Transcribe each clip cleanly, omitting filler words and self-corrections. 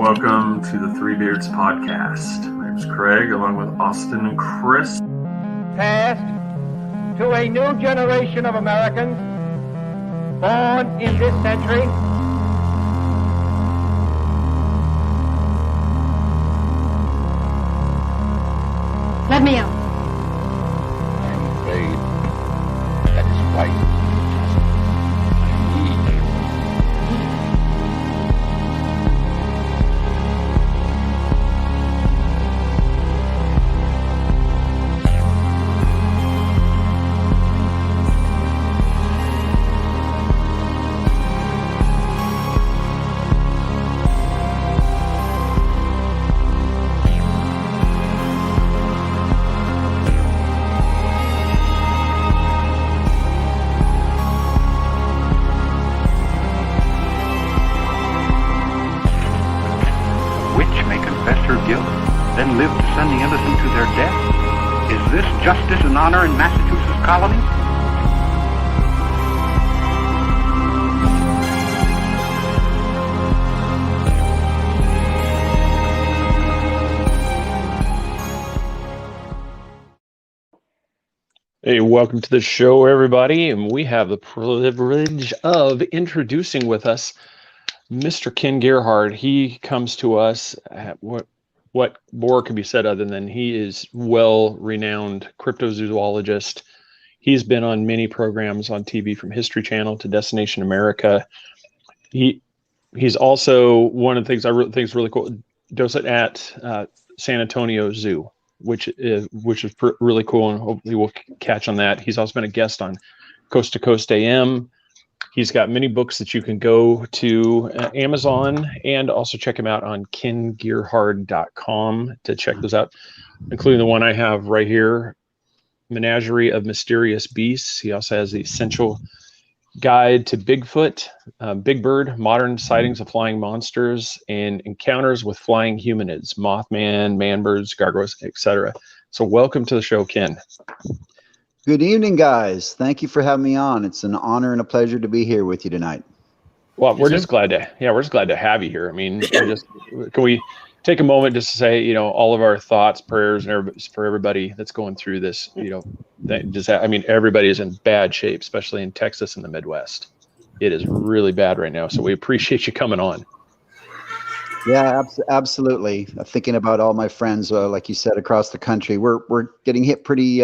welcome to the Three Beards podcast. My name's Craig, along with Austin and Chris. Passed to a new generation of Americans born in this century. Let me out. I'm afraid that is quite then live to send the innocent to their death? Is this justice and honor in Massachusetts colony? Hey, welcome to the show, everybody. And we have the privilege of introducing with us Mr. Ken Gerhard. He comes to us at what more can be said other than he is well-renowned cryptozoologist. He's been on many programs on TV, from History Channel to Destination America. He's also one of the things I think is really cool. Does it at San Antonio Zoo, which is really cool, and hopefully we'll catch on that. He's also been a guest on Coast to Coast AM. He's got many books that you can go to Amazon, and also check him out on kengerhard.com to check those out, including the one I have right here, Menagerie of Mysterious Beasts. He also has the Essential Guide to Bigfoot, Big Bird, Modern Sightings of Flying Monsters, and Encounters with Flying Humanids, Mothman, Man-Birds, Gargoyles, etc. So welcome to the show, Ken. Good evening, guys. Thank you for having me on. It's an honor and a pleasure to be here with you tonight. Well, we're just glad to have you here. I mean, can we take a moment just to say, all of our thoughts, prayers, and for everybody that's going through this, everybody is in bad shape, especially in Texas and the Midwest. It is really bad right now. So we appreciate you coming on. Yeah, absolutely. Thinking about all my friends, like you said, across the country, we're getting hit pretty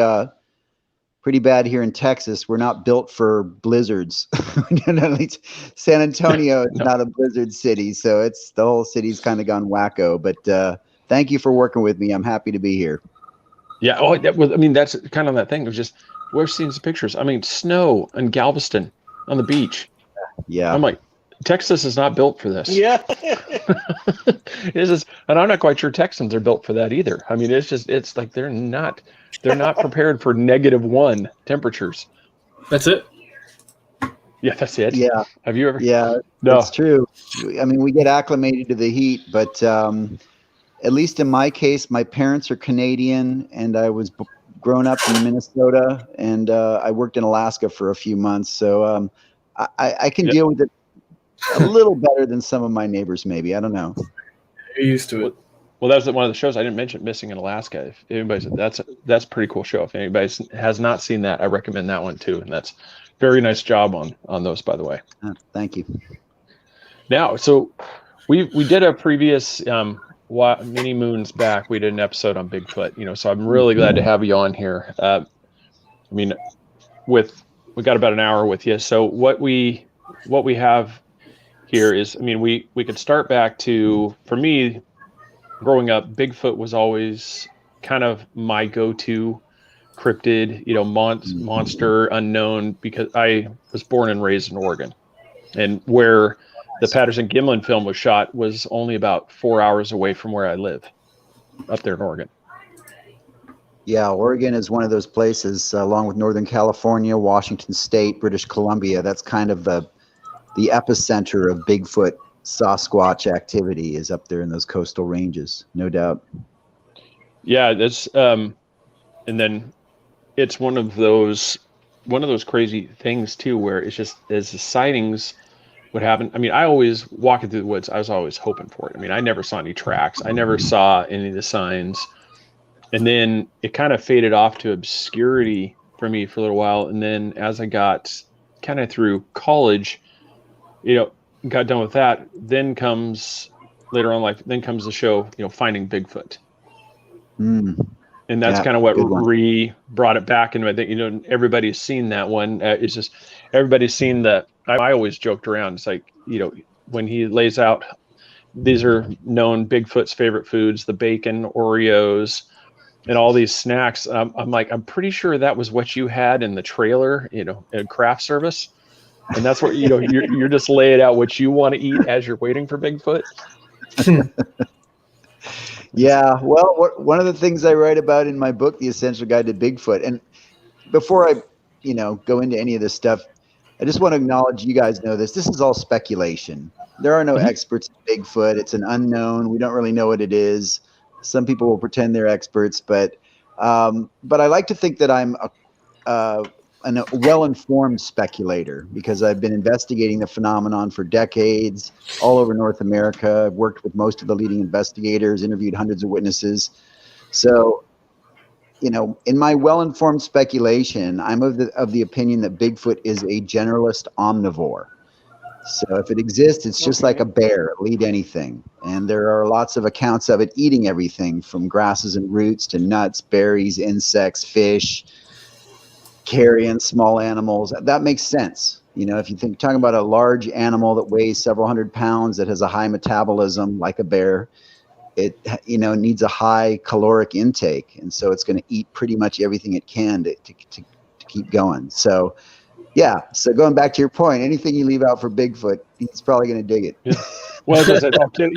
bad here in Texas. We're not built for blizzards. San Antonio is not a blizzard city, so the whole city's kind of gone wacko. But thank you for working with me. I'm happy to be here. Yeah. Oh, that's kind of that thing. It was just, we've seen some pictures. I mean, snow in Galveston on the beach. Yeah. I'm like, Texas is not built for this. Yeah. And I'm not quite sure Texans are built for that either. I mean, it's like they're not prepared for -1 temperatures. That's it. Yeah, that's it. Yeah. Have you ever? Yeah, no. It's true. I mean, we get acclimated to the heat, but at least in my case, my parents are Canadian, and I was grown up in Minnesota, and I worked in Alaska for a few months, so I can deal with it a little better than some of my neighbors, maybe. I don't know. You're used to it. Well, that was one of the shows I didn't mention, Missing in Alaska. If anybody's, that's a pretty cool show. If anybody has not seen that, I recommend that one too. And that's very nice job on those, by the way. Thank you. Now, so we did a previous many moons back. We did an episode on Bigfoot. So I'm really glad to have you on here. We got about an hour with you. So what we have here is, we could start back to, for me, growing up, Bigfoot was always kind of my go-to cryptid, monster, unknown, because I was born and raised in Oregon, and where the Patterson-Gimlin film was shot was only about 4 hours away from where I live, up there in Oregon. Yeah, Oregon is one of those places, along with Northern California, Washington State, British Columbia. That's kind of the epicenter of Bigfoot, Sasquatch activity, is up there in those coastal ranges, no doubt. Yeah, that's and then it's one of those crazy things too, where it's just, as the sightings what happened. I mean, I always walking through the woods, I was always hoping for it. I mean, I never saw any tracks. I never saw any of the signs. And then it kind of faded off to obscurity for me for a little while. And then as I got kind of through college, got done with that, then comes later on in life, then comes the show, Finding Bigfoot. And that's kind of what brought it back. And I think, everybody's seen that one. It's just, everybody's seen that. I always joked around. It's like, when he lays out, these are known Bigfoot's favorite foods, the bacon, Oreos, and all these snacks. I'm like, I'm pretty sure that was what you had in the trailer, in craft service. And that's what, you're just laying out what you want to eat as you're waiting for Bigfoot. Yeah, well, one of the things I write about in my book, The Essential Guide to Bigfoot, and before I, go into any of this stuff, I just want to acknowledge, you guys know this is all speculation. There are no experts in Bigfoot. It's an unknown. We don't really know what it is. Some people will pretend they're experts, but I like to think that I'm a well-informed speculator because I've been investigating the phenomenon for decades all over North America. I've worked with most of the leading investigators, interviewed hundreds of witnesses. So, in my well-informed speculation, I'm of the opinion that Bigfoot is a generalist omnivore. So if it exists, it's just like a bear. It'll eat anything. And there are lots of accounts of it eating everything from grasses and roots to nuts, berries, insects, fish, carrion, small animals. That makes sense. If you talking about a large animal that weighs several hundred pounds, that has a high metabolism like a bear, it needs a high caloric intake, and so it's going to eat pretty much everything it can to keep going. So yeah, so going back to your point, anything you leave out for Bigfoot, he's probably going to dig it. Yeah. Well, as I said,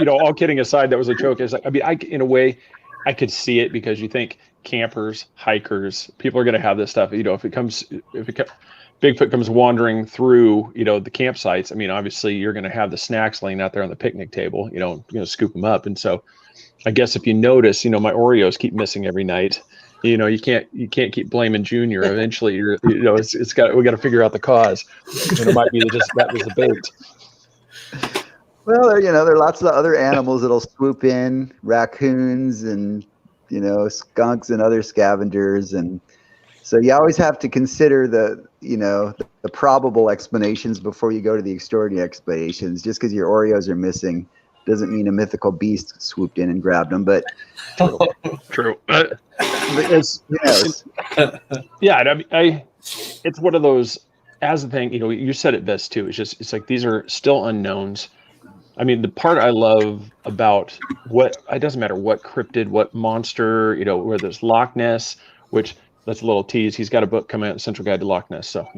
all kidding aside, that was a joke. It's like, in a way, I could see it because you think campers, hikers, people are going to have this stuff. If Bigfoot comes wandering through, the campsites, obviously you're going to have the snacks laying out there on the picnic table, scoop them up. And so I guess if you notice, my Oreos keep missing every night. You can't keep blaming Junior. Eventually we got to figure out the cause. It might be that was the bait. Well, there are lots of other animals that'll swoop in, raccoons and, skunks and other scavengers. And so you always have to consider the probable explanations before you go to the extraordinary explanations. Just because your Oreos are missing doesn't mean a mythical beast swooped in and grabbed them. But true. It's it's one of those, as the thing, you said it best too. It's like, these are still unknowns. The part I love about it doesn't matter what cryptid, what monster, where there's Loch Ness, which that's a little tease. He's got a book coming out, Central Guide to Loch Ness. So,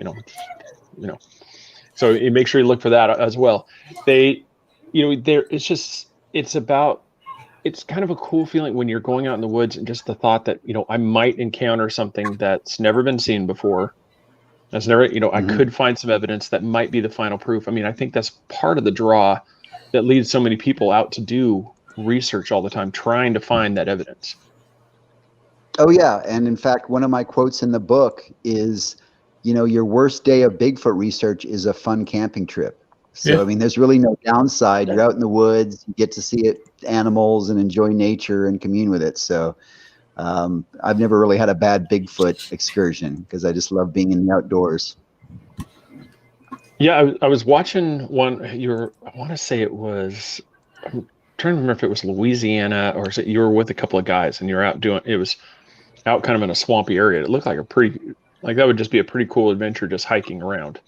so you make sure you look for that as well. It's kind of a cool feeling when you're going out in the woods, and just the thought that, I might encounter something that's never been seen before. That's never, I could find some evidence that might be the final proof. I think that's part of the draw that leads so many people out to do research all the time, trying to find that evidence. Oh yeah. And in fact, one of my quotes in the book is, your worst day of Bigfoot research is a fun camping trip. So, there's really no downside. You're out in the woods, you get to see animals and enjoy nature and commune with it. So I've never really had a bad Bigfoot excursion because I just love being in the outdoors. Yeah, I was watching one. I want to say it was, I'm trying to remember if it was Louisiana or you were with a couple of guys and you're out it was out kind of in a swampy area. It looked like that would just be a pretty cool adventure, just hiking around.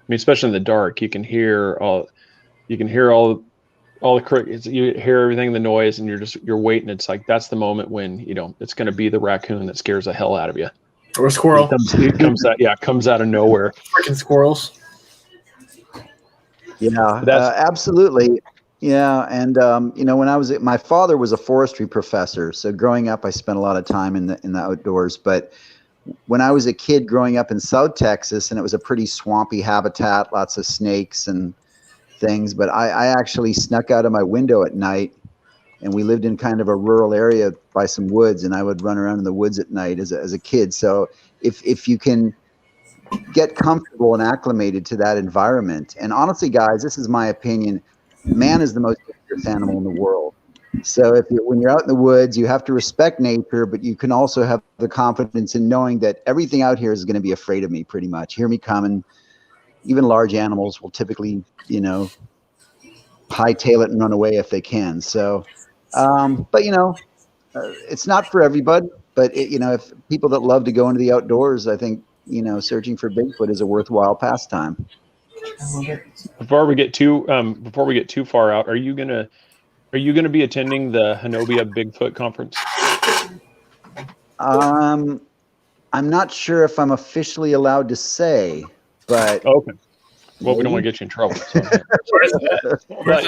Especially in the dark, you can hear all the crickets, you hear everything, the noise, and you're waiting. It's like, that's the moment when, it's going to be the raccoon that scares the hell out of you. Or a squirrel. It comes out of nowhere. Freaking squirrels. Yeah, absolutely. Yeah. And, when my father was a forestry professor. So growing up, I spent a lot of time in the outdoors, but when I was a kid growing up in South Texas, and it was a pretty swampy habitat, lots of snakes and things, but I actually snuck out of my window at night, and we lived in kind of a rural area by some woods, and I would run around in the woods at night as a kid. So if you can get comfortable and acclimated to that environment. And honestly, guys, this is my opinion. Man is the most dangerous animal in the world. So when you're out in the woods, you have to respect nature, but you can also have the confidence in knowing that everything out here is going to be afraid of me pretty much. Hear me coming. Even large animals will typically, hightail it and run away if they can. So, but it's not for everybody. But if people that love to go into the outdoors, I think searching for Bigfoot is a worthwhile pastime. Before we get too far out, are you gonna be attending the Hanobia Bigfoot conference? I'm not sure if I'm officially allowed to say, but okay. Well, we don't want to get you in trouble. So. But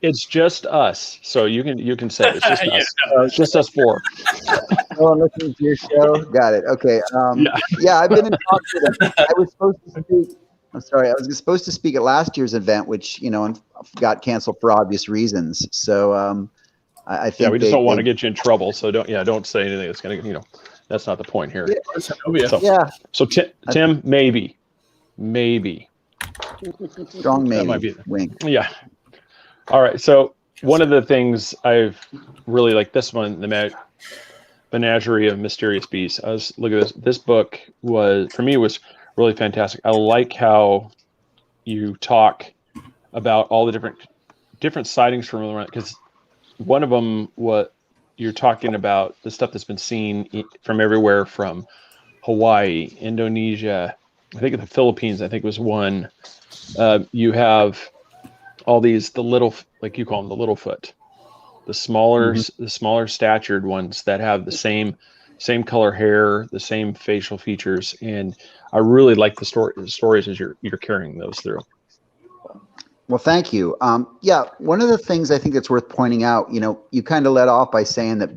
it's just us, so you can say it's just us. It's just us four. Oh, I'm listening to your show. Got it. Okay. I've been in talks with them. I was supposed to speak at last year's event, which got canceled for obvious reasons. So I think we just don't want to get you in trouble. So don't say anything that's gonna that's not the point here. So Tim, maybe. Strong maybe. That might be wink. Yeah. All right. So one of the things I've really liked this one, the Menagerie of Mysterious Beasts. I was looking at this. This book was really fantastic. I like how you talk about all the different sightings from around, because one of them, what you're talking about, the stuff that's been seen from everywhere from Hawaii, Indonesia, I think the Philippines, I think was one. You have all these, the little, like you call them, the Littlefoot, the smaller statured ones that have the same color hair, the same facial features. And I really like the stories as you're carrying those through. Well, thank you. One of the things I think that's worth pointing out, you kind of led off by saying that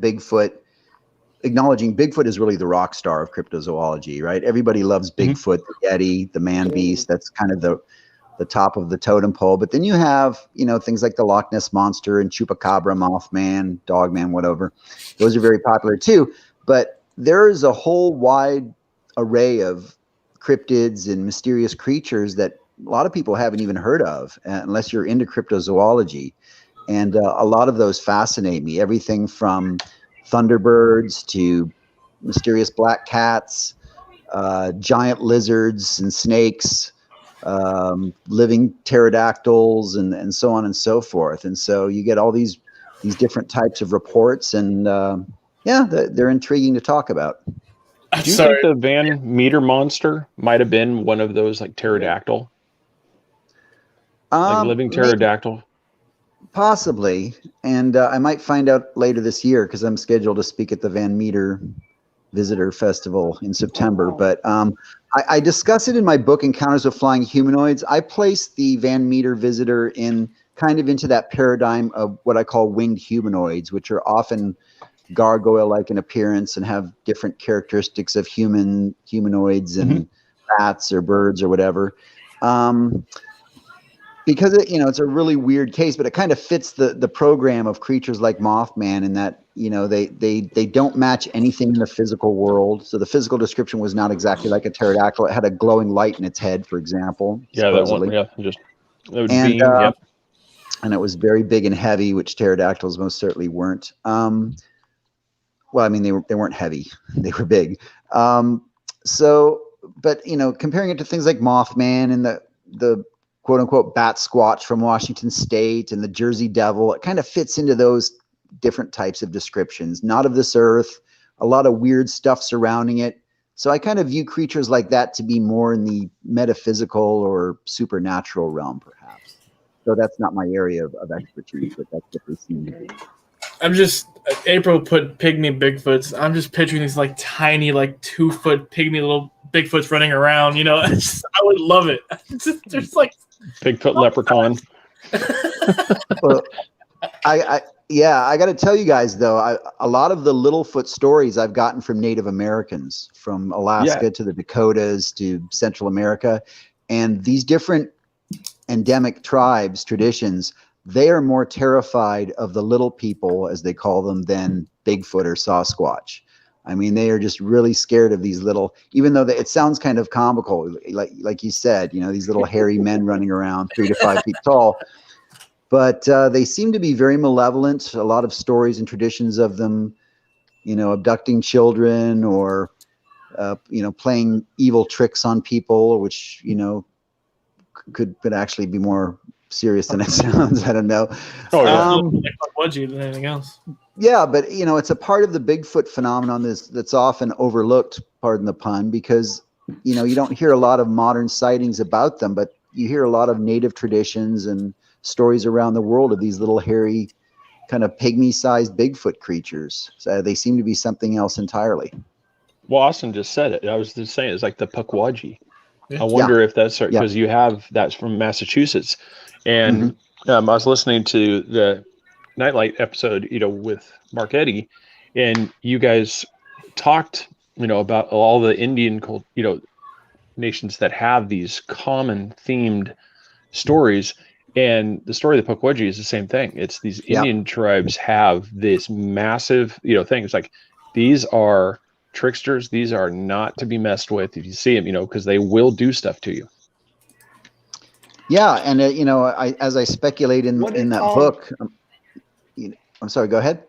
acknowledging Bigfoot is really the rock star of cryptozoology, right? Everybody loves Bigfoot, the Yeti, the man beast. That's kind of the top of the totem pole. But then you have, things like the Loch Ness Monster and Chupacabra, Mothman, Dogman, whatever. Those are very popular too. But there is a whole wide array of cryptids and mysterious creatures that a lot of people haven't even heard of unless you're into cryptozoology. And a lot of those fascinate me. Everything from thunderbirds to mysterious black cats, giant lizards and snakes, living pterodactyls, and so on and so forth. And so you get all these different types of reports, and they're intriguing to talk about. Do you think the Van Meter monster might have been one of those, like pterodactyl? Like living pterodactyl? Maybe, possibly. And I might find out later this year, because I'm scheduled to speak at the Van Meter Visitor Festival in September. But I discuss it in my book, Encounters with Flying Humanoids. I place the Van Meter visitor into that paradigm of what I call winged humanoids, which are often gargoyle-like in appearance and have different characteristics of humanoids and bats or birds or whatever. Because it's a really weird case, but it kind of fits the program of creatures like Mothman in that they don't match anything in the physical world. So the physical description was not exactly like a pterodactyl. It had a glowing light in its head, for example. Yeah, supposedly. that one. Yeah, and it was very big and heavy, which pterodactyls most certainly weren't. Well, I mean, they weren't heavy; they were big. But comparing it to things like Mothman and the quote unquote bat squatch from Washington State and the Jersey Devil, it kind of fits into those different types of descriptions. Not of this earth, a lot of weird stuff surrounding it. So I kind of view creatures like that to be more in the metaphysical or supernatural realm, perhaps. So that's not my area of expertise, but that's what they seem to be. April put pygmy Bigfoots. I'm just picturing these like tiny, like 2-foot pygmy little Bigfoots running around. I would love it. There's like Bigfoot leprechaun. Well, I got to tell you guys though, a lot of the Littlefoot stories I've gotten from Native Americans, from Alaska to the Dakotas to Central America, and these different endemic tribes, traditions, they are more terrified of the little people, as they call them, than Bigfoot or Sasquatch. I mean, they are just really scared of these little, even though it sounds kind of comical, like you said, you know, these little hairy men running around 3 to 5 feet tall. But they seem to be very malevolent. A lot of stories and traditions of them, you know, abducting children or, you know, playing evil tricks on people, which, you know, could actually be more serious than it sounds. I don't know. Oh, yeah. Like Pugwudgie than anything else. Yeah, but you know, it's a part of the Bigfoot phenomenon that's often overlooked, pardon the pun, because you know, you don't hear a lot of modern sightings about them, but you hear a lot of native traditions and stories around the world of these little hairy, kind of pygmy-sized Bigfoot creatures. So they seem to be something else entirely. Well, Austin just said it. I was just saying it's like the Pukwudgie. Yeah. I wonder if that's because you have that's from Massachusetts, and I was listening to the Nightlight episode, you know, with Mark Eddy, and you guys talked, you know, about all the Indian you know, nations that have these common themed stories, and the story of the Pukwudgie is the same thing. It's these Indian tribes have this massive, you know, thing. It's like these are tricksters. These are not to be messed with if you see them, you know, because they will do stuff to you. Yeah, and you know, as I speculate in that book. I'm sorry, go ahead.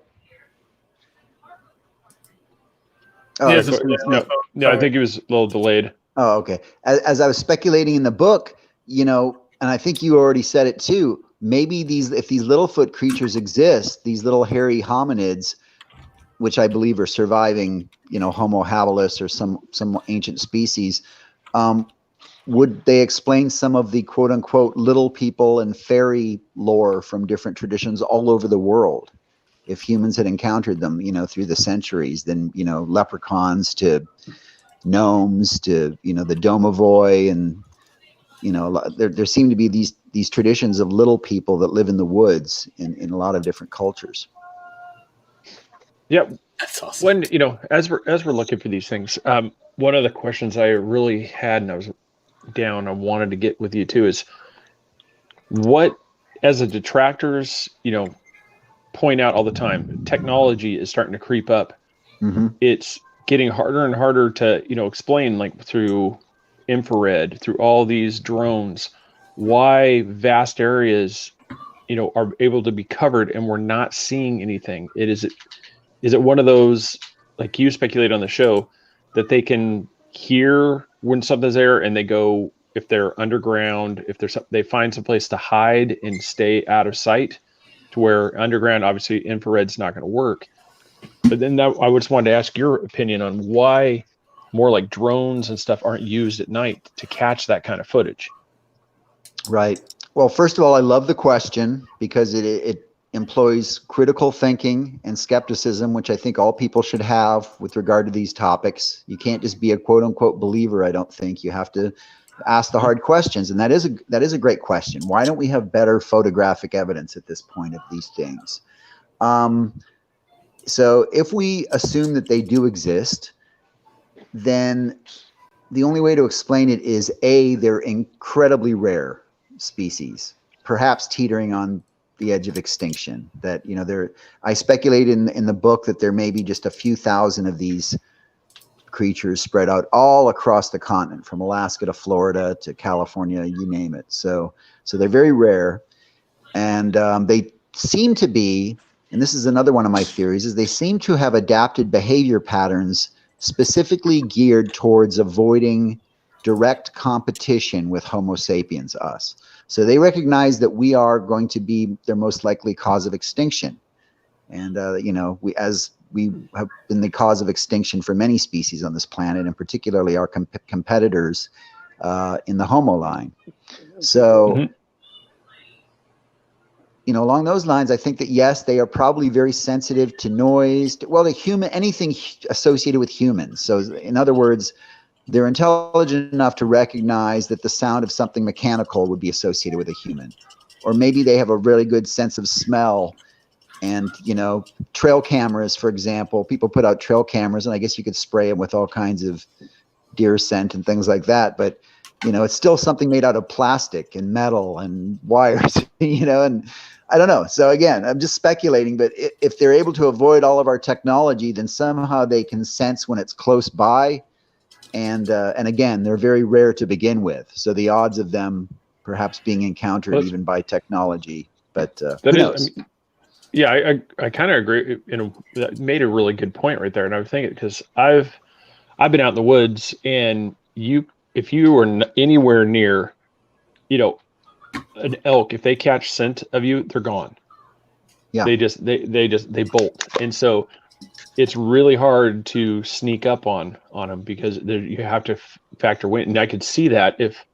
Oh, yeah, no, I think it was a little delayed. Oh, okay. As I was speculating in the book, you know, and I think you already said it too, maybe if these Littlefoot creatures exist, these little hairy hominids, which I believe are surviving, you know, Homo habilis or some ancient species, would they explain some of the quote unquote little people and fairy lore from different traditions all over the world? If humans had encountered them, you know, through the centuries, then, you know, leprechauns to gnomes to, you know, the domovoi, and, you know, there seem to be these traditions of little people that live in the woods in a lot of different cultures. Yeah, That's awesome. when, you know, as we're looking for these things, one of the questions I really had, and I was down, I wanted to get with you too, is what, as a detractors, you know, point out all the time, technology is starting to creep up. It's getting harder and harder to, you know, explain, like through infrared, through all these drones, why vast areas, you know, are able to be covered and we're not seeing anything. Is it one of those, like you speculate on the show, that they can hear when something's there and they go, if they're underground, if they find some place to hide and stay out of sight, to where underground, obviously infrared's not going to work. But then I just wanted to ask your opinion on why more like drones and stuff aren't used at night to catch that kind of footage. Right. Well, first of all, I love the question because it employs critical thinking and skepticism, which I think all people should have with regard to these topics. You can't just be a quote unquote believer, I don't think. You have to ask the hard questions, and that is a great question. Why don't we have better photographic evidence at this point of these things? So if we assume that they do exist, then the only way to explain it is they're incredibly rare species, perhaps teetering on the edge of extinction. That, you know, I speculate in the book that there may be just a few thousand of these creatures spread out all across the continent, from Alaska to Florida to California, you name it. So they're very rare, and they seem to be, and this is another one of my theories, is they seem to have adapted behavior patterns specifically geared towards avoiding direct competition with Homo sapiens, us. So they recognize that we are going to be their most likely cause of extinction. And, you know, we have been the cause of extinction for many species on this planet, and particularly our competitors in the Homo line. So, you know, along those lines, I think that, yes, they are probably very sensitive to noise, anything associated with humans. So in other words, they're intelligent enough to recognize that the sound of something mechanical would be associated with a human. Or maybe they have a really good sense of smell. And, you know, trail cameras, for example, people put out trail cameras, and I guess you could spray them with all kinds of deer scent and things like that. But it's still something made out of plastic and metal and wires, and I don't know. So again, I'm just speculating, but if they're able to avoid all of our technology, then somehow they can sense when it's close by. And again, they're very rare to begin with. So the odds of them perhaps being encountered even by technology, but who knows? Yeah, I kind of agree. That made a really good point right there. And I was thinking, because I've been out in the woods, and if you were anywhere near, an elk, if they catch scent of you, they're gone. Yeah, they bolt. And so it's really hard to sneak up on them, because you have to factor wind. And I could see that if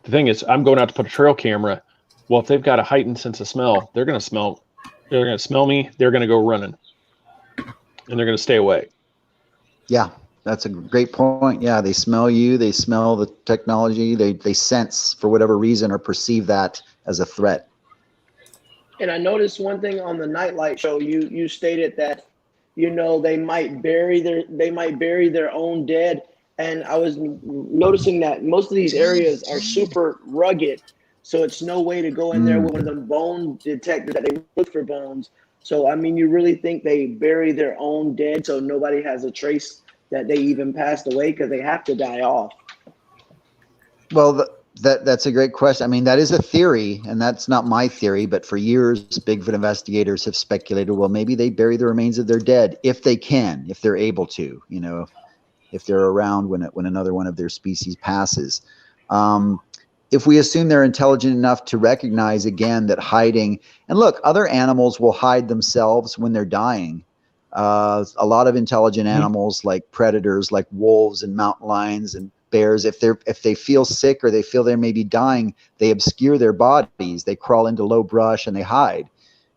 the thing is, I'm going out to put a trail camera. Well, if they've got a heightened sense of smell, they're going to smell me. They're going to go running, and they're going to stay away. Yeah, that's a great point. Yeah, they smell you. They smell the technology. They sense, for whatever reason, or perceive that as a threat. And I noticed one thing on the Nightlight show. You stated that, they might bury their own dead. And I was noticing that most of these areas are super rugged. So it's no way to go in there with one of them bone detectors that they look for bones. So, I mean, you really think they bury their own dead so nobody has a trace that they even passed away, because they have to die off? Well, that's a great question. I mean, that is a theory, and that's not my theory, but for years, Bigfoot investigators have speculated, well, maybe they bury the remains of their dead if they can, if they're able to, if they're around when another one of their species passes. If we assume they're intelligent enough to recognize, again, that hiding, and look, other animals will hide themselves when they're dying. A lot of intelligent animals, like predators, like wolves and mountain lions and bears, if they feel sick or they feel they may be dying, they obscure their bodies. They crawl into low brush and they hide.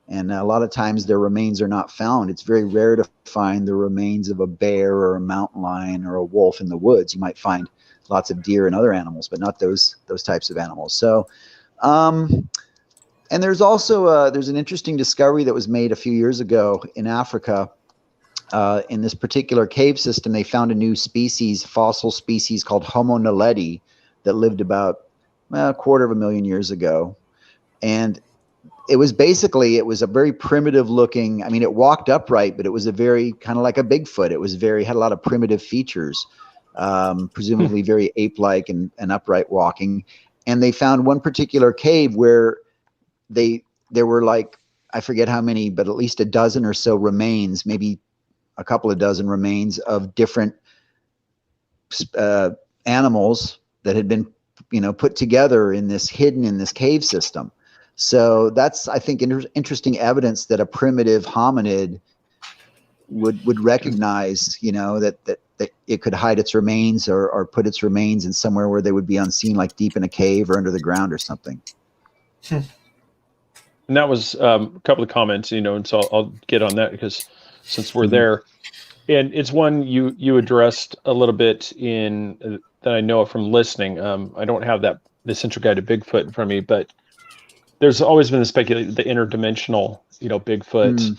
And a lot of times their remains are not found. It's very rare to find the remains of a bear or a mountain lion or a wolf in the woods. You might find lots of deer and other animals, but not those types of animals. So, and there's also there's an interesting discovery that was made a few years ago in Africa. In this particular cave system, they found a new fossil species called Homo naledi, that lived about a 250,000 years ago. And it was a very primitive looking, I mean, it walked upright, but it was a very kind of like a Bigfoot. It was had a lot of primitive features. Presumably very ape-like and upright walking. And they found one particular cave where there were, like, I forget how many, but at least a dozen or so remains, maybe a couple of dozen remains of different animals that had been, put together hidden in this cave system. So that's, I think, interesting evidence that a primitive hominid would recognize, that it could hide its remains or put its remains in somewhere where they would be unseen, like deep in a cave or under the ground or something. And that was a couple of comments, and so I'll get on that, because since we're there, and it's one you addressed a little bit in that I know from listening. I don't have this intro guide to Bigfoot in front of me, but there's always been the speculation, the interdimensional, Bigfoot.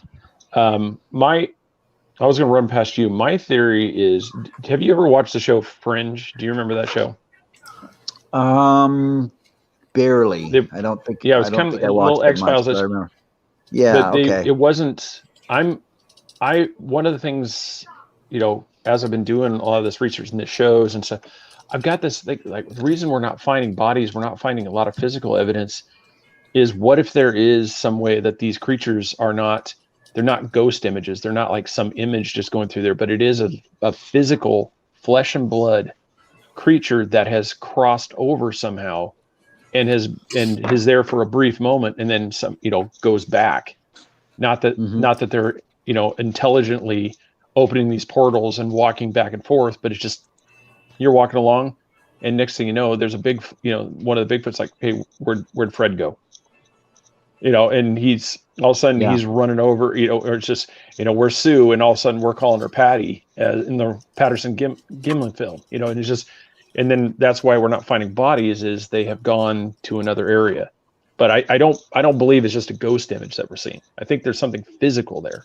I was going to run past you. My theory is, have you ever watched the show Fringe? Do you remember that show? Barely. I don't think. Yeah, it was kind of a little X-Files. Yeah, but okay. It wasn't. One of the things, as I've been doing a lot of this research in the shows and stuff, I've got this thing, like, the reason we're not finding bodies, we're not finding a lot of physical evidence, is what if there is some way that these creatures are not. They're not ghost images. They're not like some image just going through there, but it is a physical flesh and blood creature that has crossed over somehow and is there for a brief moment and then goes back. Not that they're, intelligently opening these portals and walking back and forth, but it's just, you're walking along and next thing you know, there's a big, one of the Bigfoot's like, hey, where'd Fred go? And he's all of a sudden he's running over, or it's just, we're Sue, and all of a sudden we're calling her Patty in the Patterson Gimlin film, and it's just, and then that's why we're not finding bodies, is they have gone to another area. But I don't believe it's just a ghost image that we're seeing. I think there's something physical there.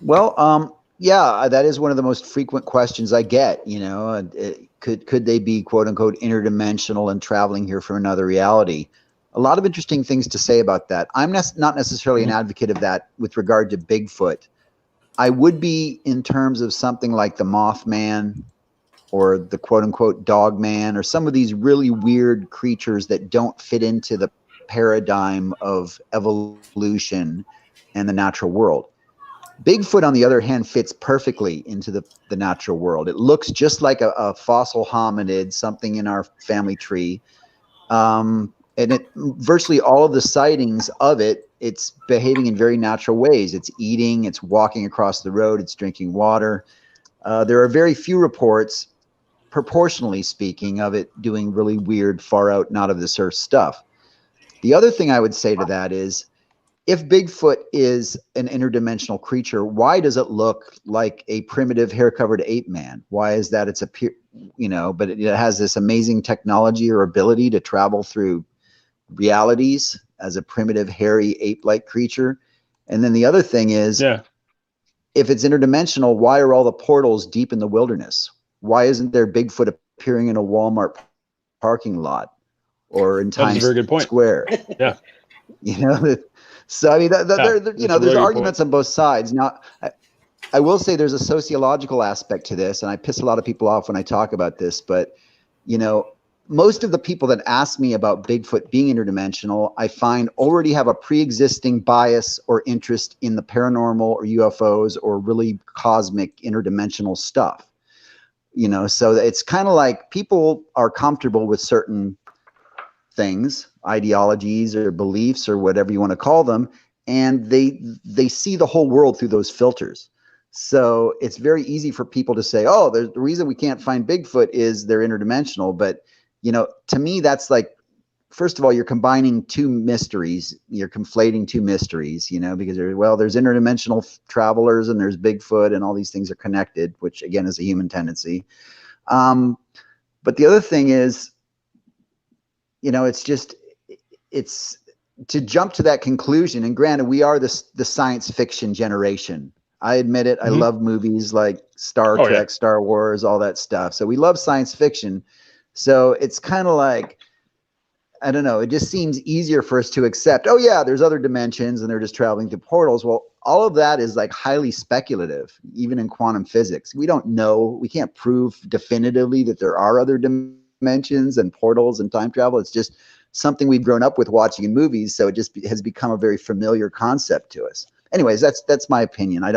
Well, Yeah, that is one of the most frequent questions I get. Could they be quote unquote interdimensional and traveling here from another reality? A lot of interesting things to say about that. I'm not necessarily an advocate of that with regard to Bigfoot. I would be in terms of something like the Mothman or the quote unquote dog man, or some of these really weird creatures that don't fit into the paradigm of evolution and the natural world. Bigfoot, on the other hand, fits perfectly into the natural world. It looks just like a fossil hominid, something in our family tree. And virtually all of the sightings of it, it's behaving in very natural ways. It's eating, it's walking across the road, it's drinking water. There are very few reports, proportionally speaking, of it doing really weird, far out, not of this earth stuff. The other thing I would say to that is, if Bigfoot is an interdimensional creature, why does it look like a primitive hair-covered ape man? Why is that? But it has this amazing technology or ability to travel through realities as a primitive, hairy, ape-like creature. And then the other thing is, if it's interdimensional, why are all the portals deep in the wilderness? Why isn't there Bigfoot appearing in a Walmart parking lot or in Times Square? Yeah. So I mean, there's arguments on both sides. Now, I will say there's a sociological aspect to this, and I piss a lot of people off when I talk about this. But most of the people that ask me about Bigfoot being interdimensional, I find already have a pre-existing bias or interest in the paranormal or UFOs or really cosmic interdimensional stuff. So it's kind of like people are comfortable with certain things, ideologies or beliefs or whatever you want to call them, and they see the whole world through those filters. So it's very easy for people to say, oh, the reason we can't find Bigfoot is they're interdimensional. But to me, that's like, first of all, you're combining two mysteries. You're conflating two mysteries, because there's interdimensional travelers and there's Bigfoot, and all these things are connected, which again is a human tendency. But the other thing is, it's to jump to that conclusion. And granted, we are the science fiction generation. I admit it. I love movies like Star Trek, Star Wars, all that stuff. So we love science fiction. So it's kind of like, I don't know, it just seems easier for us to accept, oh yeah, there's other dimensions and they're just traveling through portals. Well, all of that is like highly speculative, even in quantum physics. We don't know, we can't prove definitively that there are other dimensions and portals and time travel. It's just something we've grown up with watching in movies. So it just has become a very familiar concept to us. Anyways, that's my opinion. I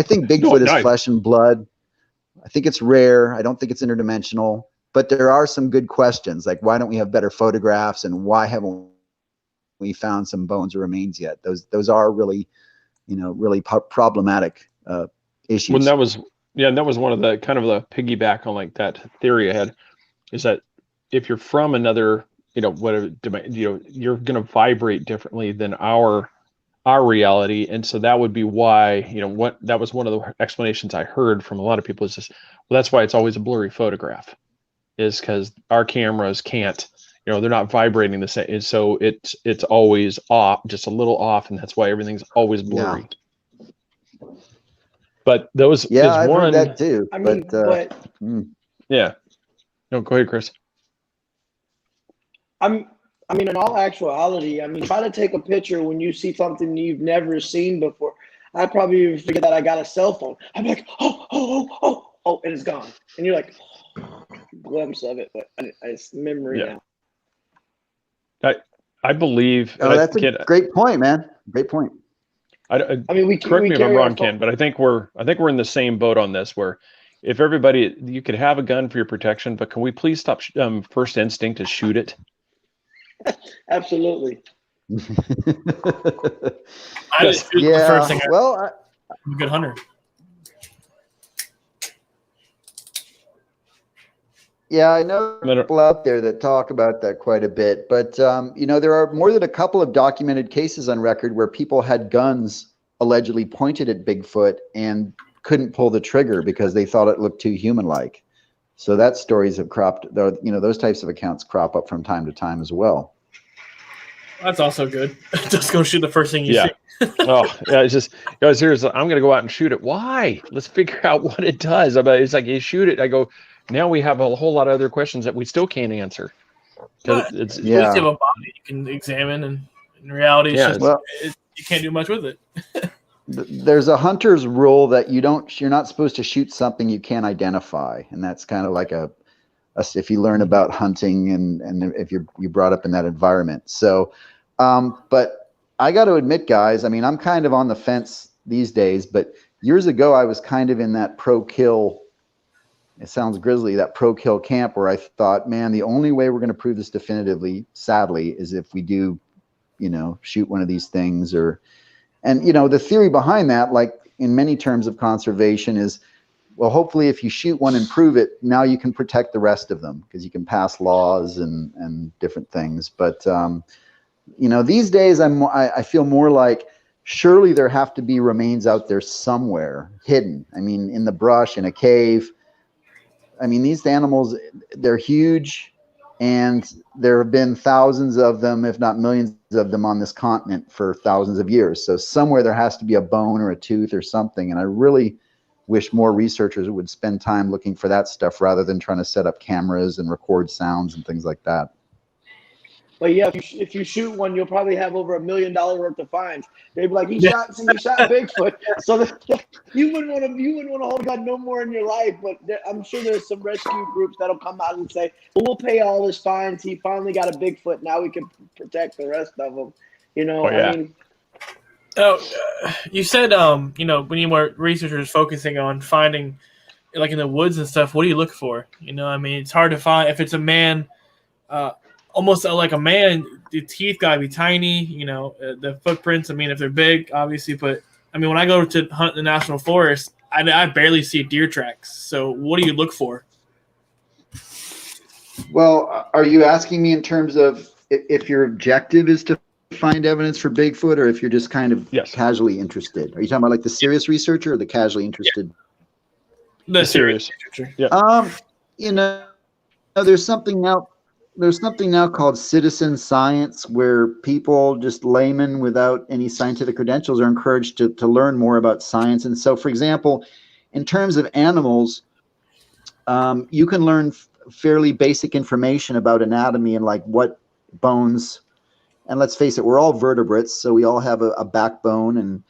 think Bigfoot is flesh and blood. I think it's rare. I don't think it's interdimensional. But there are some good questions, like why don't we have better photographs, and why haven't we found some bones or remains yet? Those are really, really problematic issues. Well, that was one of the kind of the piggyback on like that theory I had, is that if you're from another, whatever, you're going to vibrate differently than our reality, and so that would be why, that was one of the explanations I heard from a lot of people, is just, well, that's why it's always a blurry photograph. Is because our cameras can't, they're not vibrating the same. And so it's always off, just a little off. And that's why everything's always blurry. Yeah. But those is I've one. Heard that too. Yeah. No, go ahead, Chris. In all actuality, try to take a picture when you see something you've never seen before. I probably even forget that I got a cell phone. I'm like, oh, and it's gone. And you're like, glimpse of it, but it's memory now. I believe. That's a great point, man. Great point. Correct me if I'm wrong, Ken, but I think we're in the same boat on this. Where if everybody, you could have a gun for your protection, but can we please stop? First instinct is shoot it. Absolutely. I just shoot the first thing. I'm a good hunter. Yeah, I know people out there that talk about that quite a bit, but there are more than a couple of documented cases on record where people had guns allegedly pointed at Bigfoot and couldn't pull the trigger because they thought it looked too human-like. So that stories have cropped, those types of accounts crop up from time to time as well. That's also good. Just go shoot the first thing you see. Oh, yeah, it's just, guys, here's, I'm going to go out and shoot it. Why? Let's figure out what it does. It's like you shoot it. I go, now we have a whole lot of other questions that we still can't answer. But It's, at least you have a body you can examine, and in reality, it's Yeah, just Well, you can't do much with it. there's a hunter's rule that you're not supposed to shoot something you can't identify, and that's kind of like if you learn about hunting and if you brought up in that environment. So, but I got to admit, guys, I mean, I'm kind of on the fence these days, but years ago I was kind of in that pro-kill. It sounds grisly, that pro-kill camp, where I thought, man, the only way we're going to prove this definitively, sadly, is if we do, shoot one of these things. And the theory behind that, like in many terms of conservation, is, well, hopefully if you shoot one and prove it, now you can protect the rest of them because you can pass laws and different things. But these days I feel more like surely there have to be remains out there somewhere hidden. I mean, in the brush, in a cave. I mean, these animals, they're huge, and there have been thousands of them, if not millions of them, on this continent for thousands of years. So somewhere there has to be a bone or a tooth or something. And I really wish more researchers would spend time looking for that stuff rather than trying to set up cameras and record sounds and things like that. But yeah, if you shoot one, you'll probably have over $1 million worth of fines. They'd be like, he shot Bigfoot. So you wouldn't want to hold God no more in your life. But I'm sure there's some rescue groups that'll come out and say, well, we'll pay all his fines. He finally got a Bigfoot. Now we can protect the rest of them. Oh, yeah. I mean. You said, when you were researchers focusing on finding, like in the woods and stuff, what do you look for? I mean, it's hard to find. If it's a man, almost like a man, the teeth gotta be tiny. The footprints. I mean, if they're big, obviously. But I mean, when I go to hunt in the national forest, I barely see deer tracks. So, what do you look for? Well, are you asking me in terms of if your objective is to find evidence for Bigfoot, or if you're just kind of casually interested? Are you talking about like the serious researcher or the casually interested? Yeah. The serious researcher. Yeah. There's something now called citizen science, where people, just laymen without any scientific credentials, are encouraged to learn more about science. And so, for example, in terms of animals, you can learn fairly basic information about anatomy and like what bones. And let's face it, we're all vertebrates, so we all have a backbone and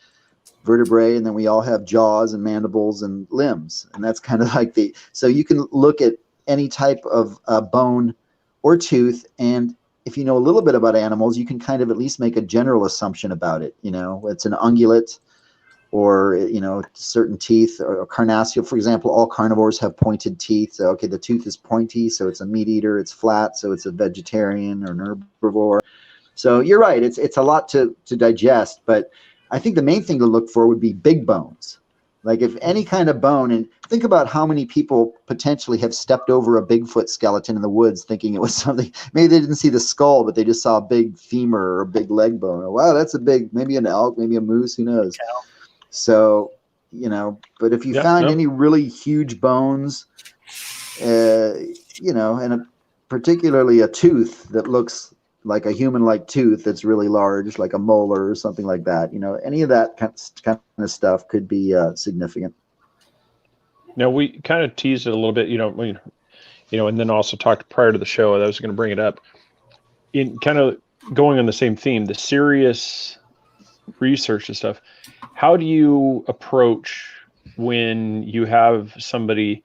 vertebrae, and then we all have jaws and mandibles and limbs. And that's kind of like so you can look at any type of bone or tooth, and if you know a little bit about animals, you can kind of at least make a general assumption about it. It's an ungulate, or certain teeth, or carnassial. For example, all carnivores have pointed teeth. So okay, the tooth is pointy, so it's a meat eater. It's flat, so it's a vegetarian or an herbivore. So you're right. It's a lot to digest, but I think the main thing to look for would be big bones. Like if any kind of bone, and think about how many people potentially have stepped over a Bigfoot skeleton in the woods thinking it was something. Maybe they didn't see the skull, but they just saw a big femur or a big leg bone. Oh, wow, that's maybe an elk, maybe a moose, who knows? So, but if you found any really huge bones, and particularly a tooth that looks like a human-like tooth that's really large, like a molar or something like that. Any of that kind of stuff could be significant. Now, we kind of teased it a little bit, and then also talked prior to the show. I was going to bring it up in kind of going on the same theme, the serious research and stuff. How do you approach when you have somebody?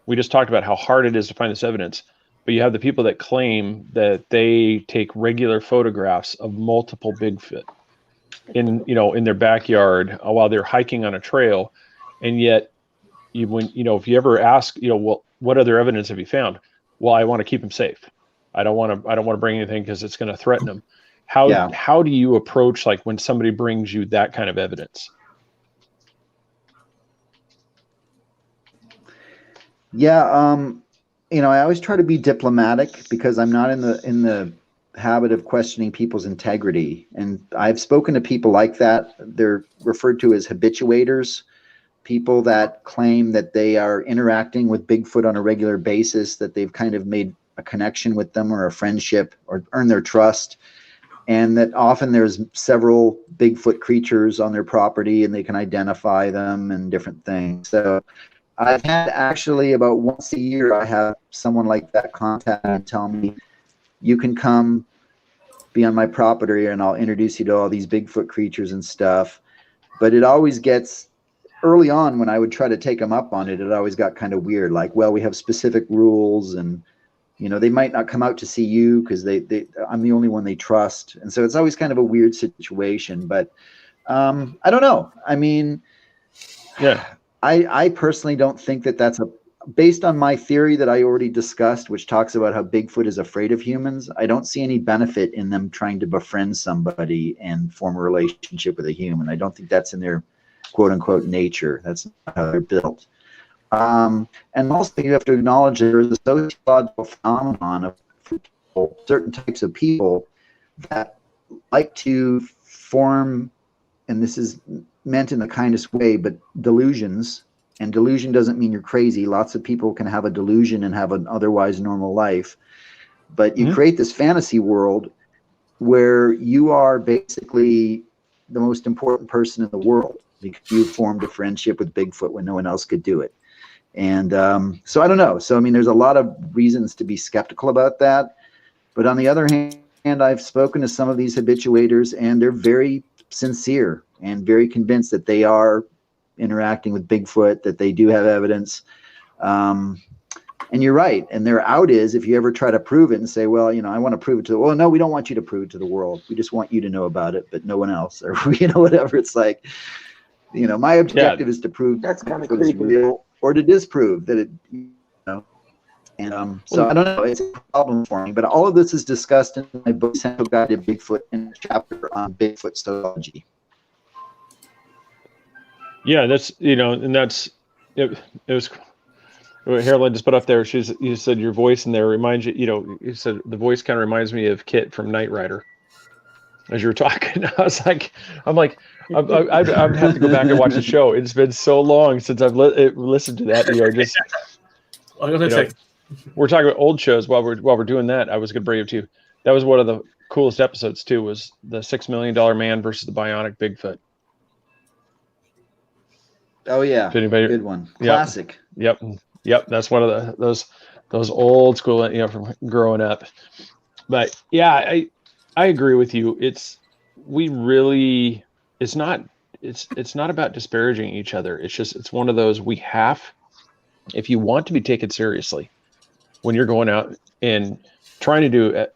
We just talked about how hard it is to find this evidence. But you have the people that claim that they take regular photographs of multiple Bigfoot in their backyard while they're hiking on a trail, and yet if you ever ask, well, what other evidence have you found? Well, I want to keep them safe. I don't want to bring anything because it's going to threaten them. How do you approach like when somebody brings you that kind of evidence? Yeah. I always try to be diplomatic because I'm not in the habit of questioning people's integrity. And I've spoken to people like that. They're referred to as habituators, people that claim that they are interacting with Bigfoot on a regular basis, that they've kind of made a connection with them or a friendship or earned their trust. and that often there's several Bigfoot creatures on their property and they can identify them and different things. So I've had actually about once a year, I have someone like that contact me and tell me, you can come be on my property and I'll introduce you to all these Bigfoot creatures and stuff. But it always gets, early on when I would try to take them up on it, it always got kind of weird. Like, well, we have specific rules, and they might not come out to see you because I'm the only one they trust. And so it's always kind of a weird situation. But I don't know. I mean, Yeah. I personally don't think that that's based on my theory that I already discussed, which talks about how Bigfoot is afraid of humans. I don't see any benefit in them trying to befriend somebody and form a relationship with a human. I don't think that's in their quote unquote nature. That's not how they're built. And also you have to acknowledge there is a sociological phenomenon of people, certain types of people that like to form, and this is meant in the kindest way, but delusions. And delusion doesn't mean you're crazy. Lots of people can have a delusion and have an otherwise normal life. But you create this fantasy world where you are basically the most important person in the world because you formed a friendship with Bigfoot when no one else could do it. And so I don't know. So, I mean, there's a lot of reasons to be skeptical about that. But on the other hand, I've spoken to some of these habituators, and they're very sincere and very convinced that they are interacting with Bigfoot, that they do have evidence. And you're right. And their out is, if you ever try to prove it and say, well, I want to prove it well, no, we don't want you to prove it to the world. We just want you to know about it, but no one else, or, whatever. It's like, my objective is to prove That's kind of Bigfoot is creepy. real, or to disprove that it, and so I don't know, it's a problem for me, but all of this is discussed in my book, Central Guide to Bigfoot, in the chapter on Bigfoot zoology. Yeah, that's and that's it was Harold just put up there. You said your voice in there reminds you. You said the voice kind of reminds me of Kit from Knight Rider. As you were talking, I'm like, I'd have to go back and watch the show. It's been so long since I've listened to that. Just we're talking about old shows while we're doing that. I was going to bring it to you. That was one of the coolest episodes too. Was the $6 Million Man versus the Bionic Bigfoot. Oh yeah, anybody, good one, classic. Yep. That's one of those old school, from growing up. But yeah, I agree with you. It's not about disparaging each other. It's one of those, if you want to be taken seriously when you're going out and trying to do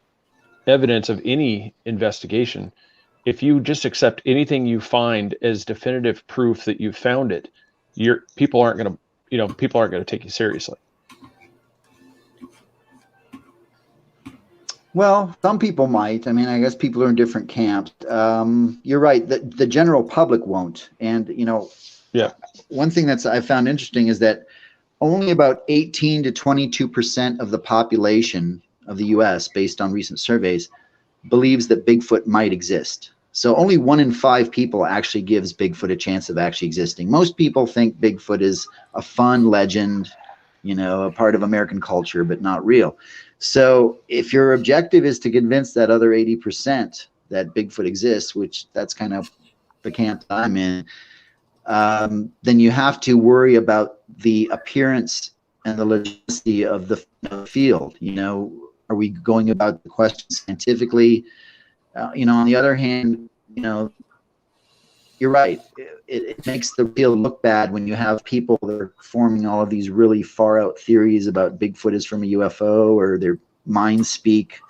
evidence of any investigation, if you just accept anything you find as definitive proof that you found it, people aren't going to take you seriously. Well, some people might. I mean, I guess people are in different camps. You're right. The general public won't. And, one thing I found interesting is that only about 18 to 22% of the population of the U.S., based on recent surveys, believes that Bigfoot might exist. So only 1 in 5 people actually gives Bigfoot a chance of actually existing. Most people think Bigfoot is a fun legend, a part of American culture, but not real. So if your objective is to convince that other 80% that Bigfoot exists, which that's kind of the camp I'm in, then you have to worry about the appearance and the legitimacy of the field. Are we going about the question scientifically? On the other hand, you're right. It makes the field look bad when you have people that are forming all of these really far out theories about Bigfoot is from a UFO, or their minds speak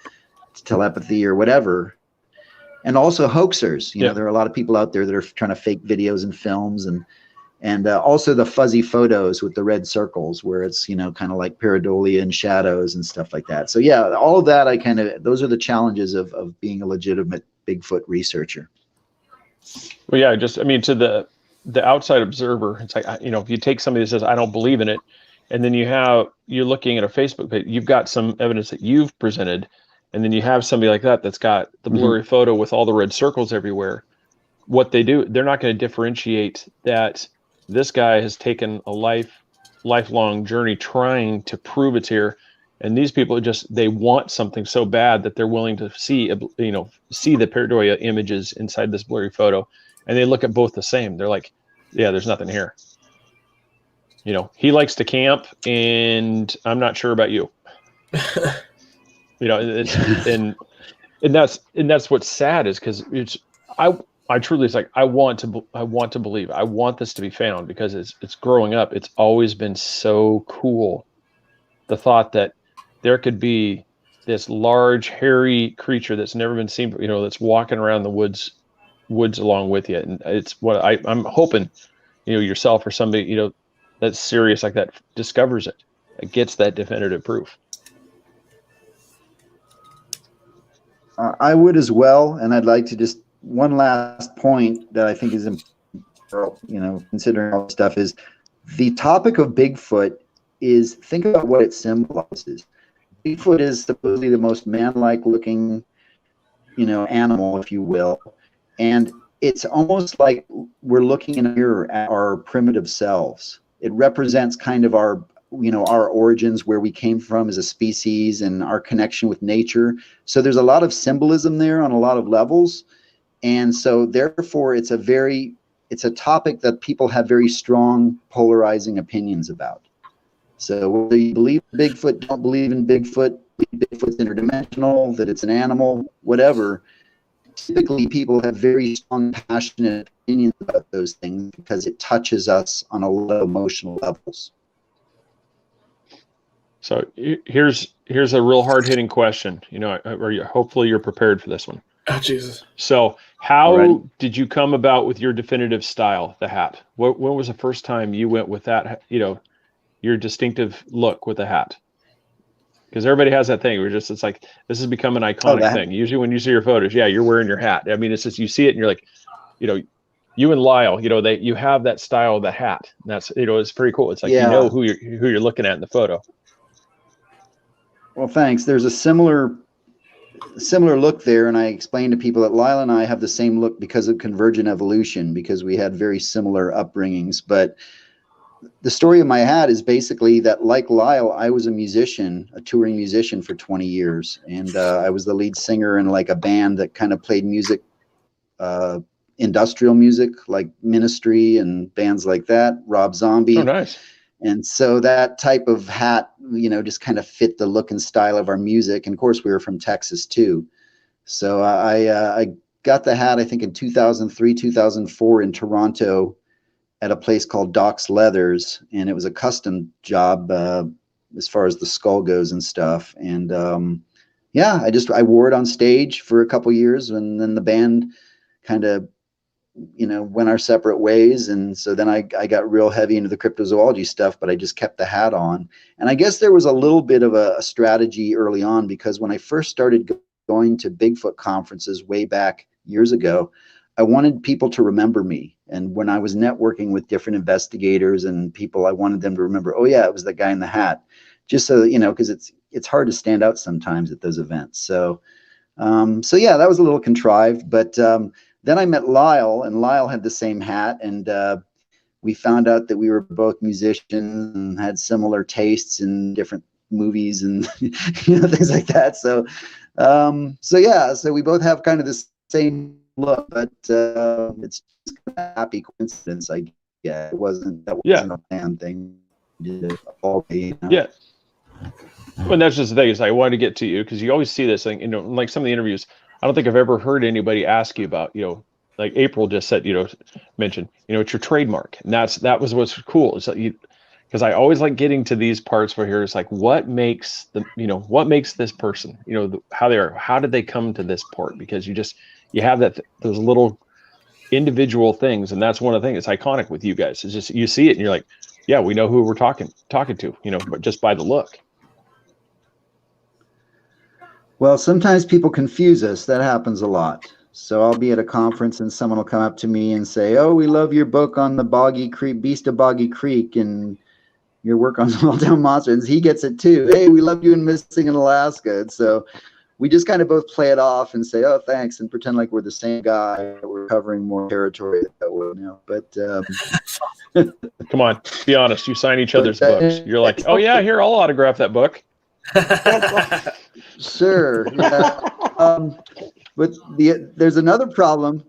telepathy or whatever. And also hoaxers. There are a lot of people out there that are trying to fake videos and films, and also the fuzzy photos with the red circles where it's, kind of like pareidolia and shadows and stuff like that. So yeah, all of that, those are the challenges of being a legitimate Bigfoot researcher. Well, yeah, to the outside observer, it's like, if you take somebody that says, I don't believe in it, and then you're looking at a Facebook page, you've got some evidence that you've presented, and then you have somebody like that's got the blurry photo with all the red circles everywhere. What they do, they're not going to differentiate that this guy has taken a lifelong journey trying to prove it's here, And these people they want something so bad that they're willing to see the pareidolia images inside this blurry photo, and they look at both the same. They're like, yeah, there's nothing here. He likes to camp, and I'm not sure about you. And that's what's sad is because I truly, it's like I want to believe. I want this to be found because it's growing up. It's always been so cool. The thought that there could be this large, hairy creature that's never been seen, that's walking around the woods along with you. And it's what I'm hoping, yourself or somebody, that's serious like that discovers it. It gets that definitive proof. I would as well, and I'd like to just one last point that I think is important, considering all this stuff is the topic of Bigfoot is think about what it symbolizes. Bigfoot is supposedly the most man-like looking, animal, if you will, and it's almost like we're looking in a mirror at our primitive selves. It represents kind of our origins, where we came from as a species and our connection with nature. So there's a lot of symbolism there on a lot of levels. And so therefore it's a topic that people have very strong polarizing opinions about. So whether you believe in Bigfoot, don't believe in Bigfoot, Bigfoot's interdimensional, that it's an animal, whatever, typically people have very strong, passionate opinions about those things because it touches us on a lot of emotional levels. So here's a real hard-hitting question. Hopefully you're prepared for this one. Oh, Jesus. So how did you come about with your definitive style, the hat? When was the first time you went with that, your distinctive look with the hat? Because everybody has that thing. It's like, this has become an iconic thing. Usually when you see your photos, you're wearing your hat. I mean, it's just, you see it and you're like, you and Lyle, you have that style of the hat. And that's, it's pretty cool. It's like, who you're looking at in the photo. Well, thanks. There's a similar look there, and I explained to people that Lyle and I have the same look because of convergent evolution, because we had very similar upbringings. But the story of my hat is basically that, like Lyle, I was a touring musician for 20 years, and I was the lead singer in like a band that kind of played music, industrial music, like Ministry and bands like that, Rob Zombie. Oh, nice. And so that type of hat, just kind of fit the look and style of our music. And of course, we were from Texas too. So I got the hat, I think, in 2003, 2004 in Toronto at a place called Doc's Leathers. And it was a custom job as far as the skull goes and stuff. And I wore it on stage for a couple years, and then the band kind of went our separate ways. And so then I got real heavy into the cryptozoology stuff, but I just kept the hat on. And I guess there was a little bit of a strategy early on, because when I first started going to Bigfoot conferences way back years ago, I wanted people to remember me. And when I was networking with different investigators and people, I wanted them to remember, oh yeah, it was the guy in the hat, just so, because it's hard to stand out sometimes at those events. So that was a little contrived, but then I met Lyle, and Lyle had the same hat, and we found out that we were both musicians and had similar tastes in different movies and things like that. So we both have kind of the same look, but it's just a happy coincidence. That wasn't a planned thing. We did it all day. Yeah. Well, that's just the thing, is I wanted to get to you because you always see this thing, like some of the interviews. I don't think I've ever heard anybody ask you about, like April just said, mentioned, it's your trademark. And that was what's cool. It's like because I always like getting to these parts where here it's like, what makes this person, how did they come to this part? Because you have those little individual things. And that's one of the things that's iconic with you guys. It's just, you see it and you're like, yeah, we know who we're talking to, but just by the look. Well, sometimes people confuse us. That happens a lot. So I'll be at a conference and someone will come up to me and say, oh, we love your book on the Boggy Creek, Beast of Boggy Creek, and your work on Small Town Monsters. He gets it too. Hey, we love you in Missing in Alaska. And so we just kind of both play it off and say, oh, thanks, and pretend like we're the same guy. We're covering more territory that way now. But come on, be honest. You sign each other's books. You're like, oh yeah, here, I'll autograph that book. Sure. Yeah. But there's another problem.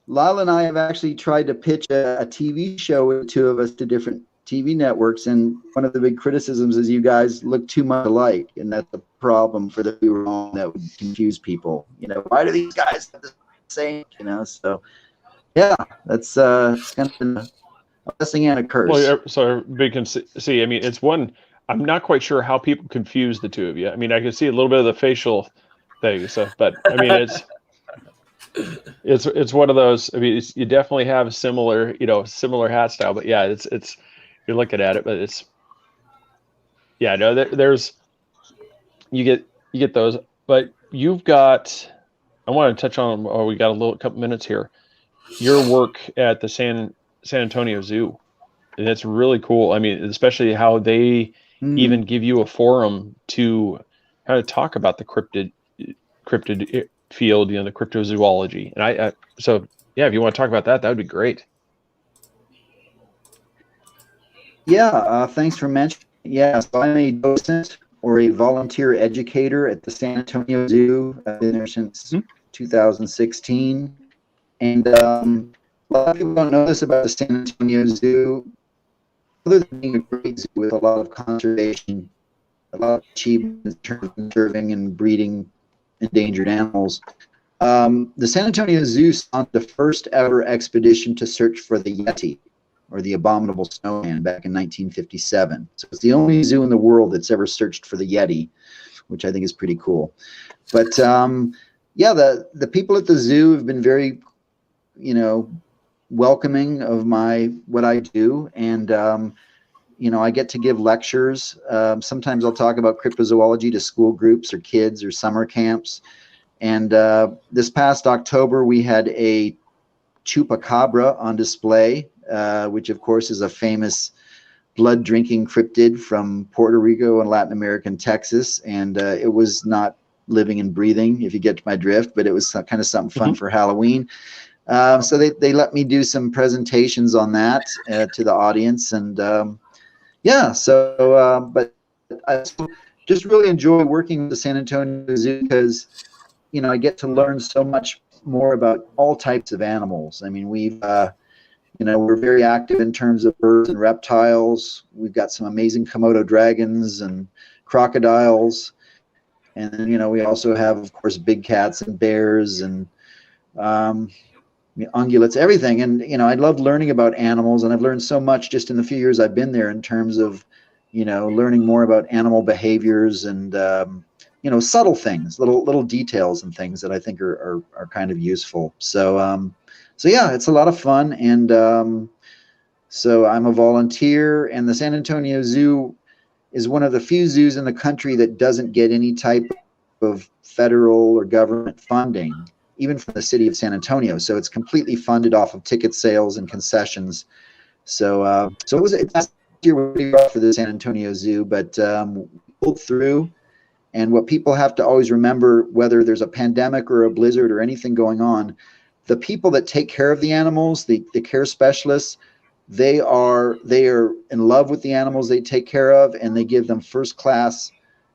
Lyle and I have actually tried to pitch a TV show with the two of us to different TV networks, and one of the big criticisms is you guys look too much alike, and that's a problem for the wrong that would confuse people. Why do these guys have the same? So yeah, that's it's kind of been a blessing and a curse. Well, so everybody can see. I mean, it's one. I'm not quite sure how people confuse the two of you. I mean, I can see a little bit of the facial thing, but I mean, it's one of those. I mean, you definitely have similar hat style, but yeah, it's you're looking at it, but it's no. There's you get those, but you've got. I want to touch on. Oh, we got a couple minutes here. Your work at the San Antonio Zoo, and it's really cool. I mean, especially how they even give you a forum to kind of talk about the cryptid field, the cryptozoology. And so if you want to talk about that would be great. Yeah, thanks for mentioning. Yeah, so I'm a docent or a volunteer educator at the San Antonio Zoo. I've been there since 2016. And a lot of people don't know this about the San Antonio Zoo. Other than being a great zoo with a lot of conservation, a lot of achievements in terms of conserving and breeding endangered animals, the San Antonio Zoo sponsored the first ever expedition to search for the Yeti, or the abominable snowman, back in 1957. So it's the only zoo in the world that's ever searched for the Yeti, which I think is pretty cool. But the people at the zoo have been very, welcoming of what I do, and I get to give lectures. Sometimes I'll talk about cryptozoology to school groups or kids or summer camps. And this past October, we had a chupacabra on display, which of course is a famous blood-drinking cryptid from Puerto Rico and Latin America and Texas. And it was not living and breathing, if you get my drift, but it was kind of something fun for Halloween. So they let me do some presentations on that to the audience, and but I just really enjoy working with the San Antonio Zoo because I get to learn so much more about all types of animals. I mean, we're very active in terms of birds and reptiles. We've got some amazing Komodo dragons and crocodiles, and then we also have, of course, big cats and bears and ungulates, everything. And I love learning about animals, and I've learned so much just in the few years I've been there in terms of learning more about animal behaviors and subtle things, little details and things that I think are kind of useful. So yeah, it's a lot of fun. And so I'm a volunteer, and the San Antonio Zoo is one of the few zoos in the country that doesn't get any type of federal or government funding, even from the city of San Antonio. So it's completely funded off of ticket sales and concessions. So it was last year pretty rough for the San Antonio Zoo, but we pulled through. And what people have to always remember, whether there's a pandemic or a blizzard or anything going on, the people that take care of the animals, the care specialists, they are in love with the animals they take care of, and they give them first class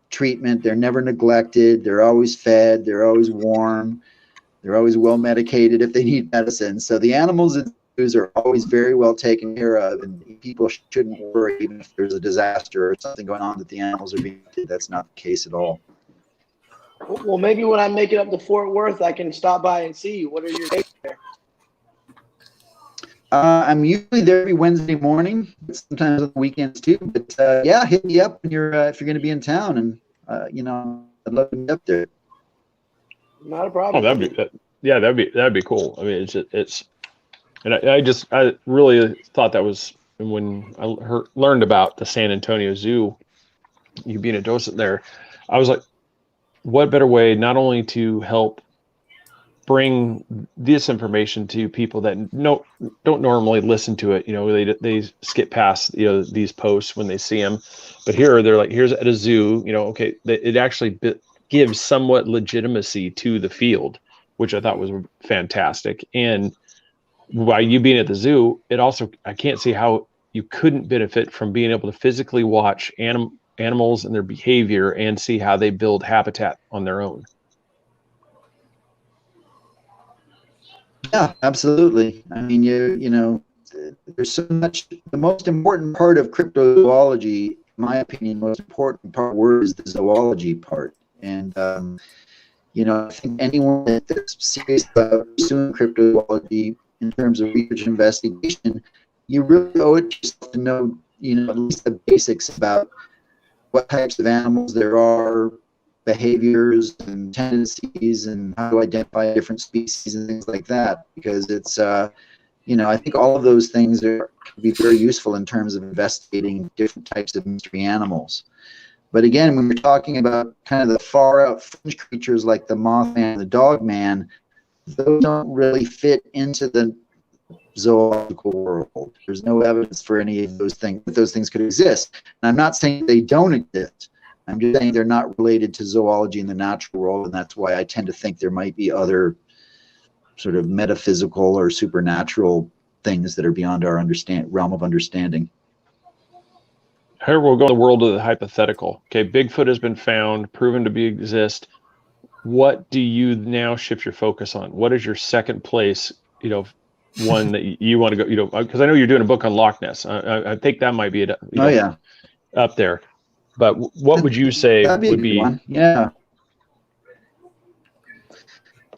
treatment. They're never neglected. They're always fed. They're always warm. They're always well medicated if they need medicine. So the animals in zoos are always very well taken care of, and people shouldn't worry even if there's a disaster or something going on that the animals are being treated. That's not the case at all. Well, maybe when I make it up to Fort Worth, I can stop by and see you. What are your dates there? I'm usually there every Wednesday morning, sometimes on the weekends too. But yeah, hit me up when if you're going to be in town, and I'd love to be up there. Not a problem. Oh, that'd be cool. I mean, it's, and I really thought that was when I learned about the San Antonio Zoo, you being a docent there, I was like, what better way not only to help bring this information to people that don't normally listen to it. They skip past these posts when they see them, but here they're like, here's at a zoo. Okay, it actually gives somewhat legitimacy to the field, which I thought was fantastic. And by you being at the zoo, it also, I can't see how you couldn't benefit from being able to physically watch animals and their behavior and see how they build habitat on their own. Yeah, absolutely. I mean, you know, there's so much. The most important part of cryptozoology, in my opinion, the most important part word is the zoology part. And you know, I think anyone that's serious about pursuing cryptozoology in terms of research and investigation, you really owe it to yourself to know, you know, at least the basics about what types of animals there are, behaviors and tendencies, and how to identify different species and things like that. Because it's, you know, I think all of those things can be very useful in terms of investigating different types of mystery animals. But again, when we're talking about kind of the far out fringe creatures like the Mothman and the Dogman, those don't really fit into the zoological world. There's no evidence for any of those things, that those things could exist. And I'm not saying they don't exist. I'm just saying they're not related to zoology in the natural world, and that's why I tend to think there might be other sort of metaphysical or supernatural things that are beyond our realm of understanding. Here we'll go in the world of the hypothetical. Okay, Bigfoot has been found, proven to exist. What do you now shift your focus on? What is your second place, you know, one that you want to go, you know, because I know you're doing a book on Loch Ness. I think that might be it. Oh, yeah. Up there. But what would you say would be one? Yeah.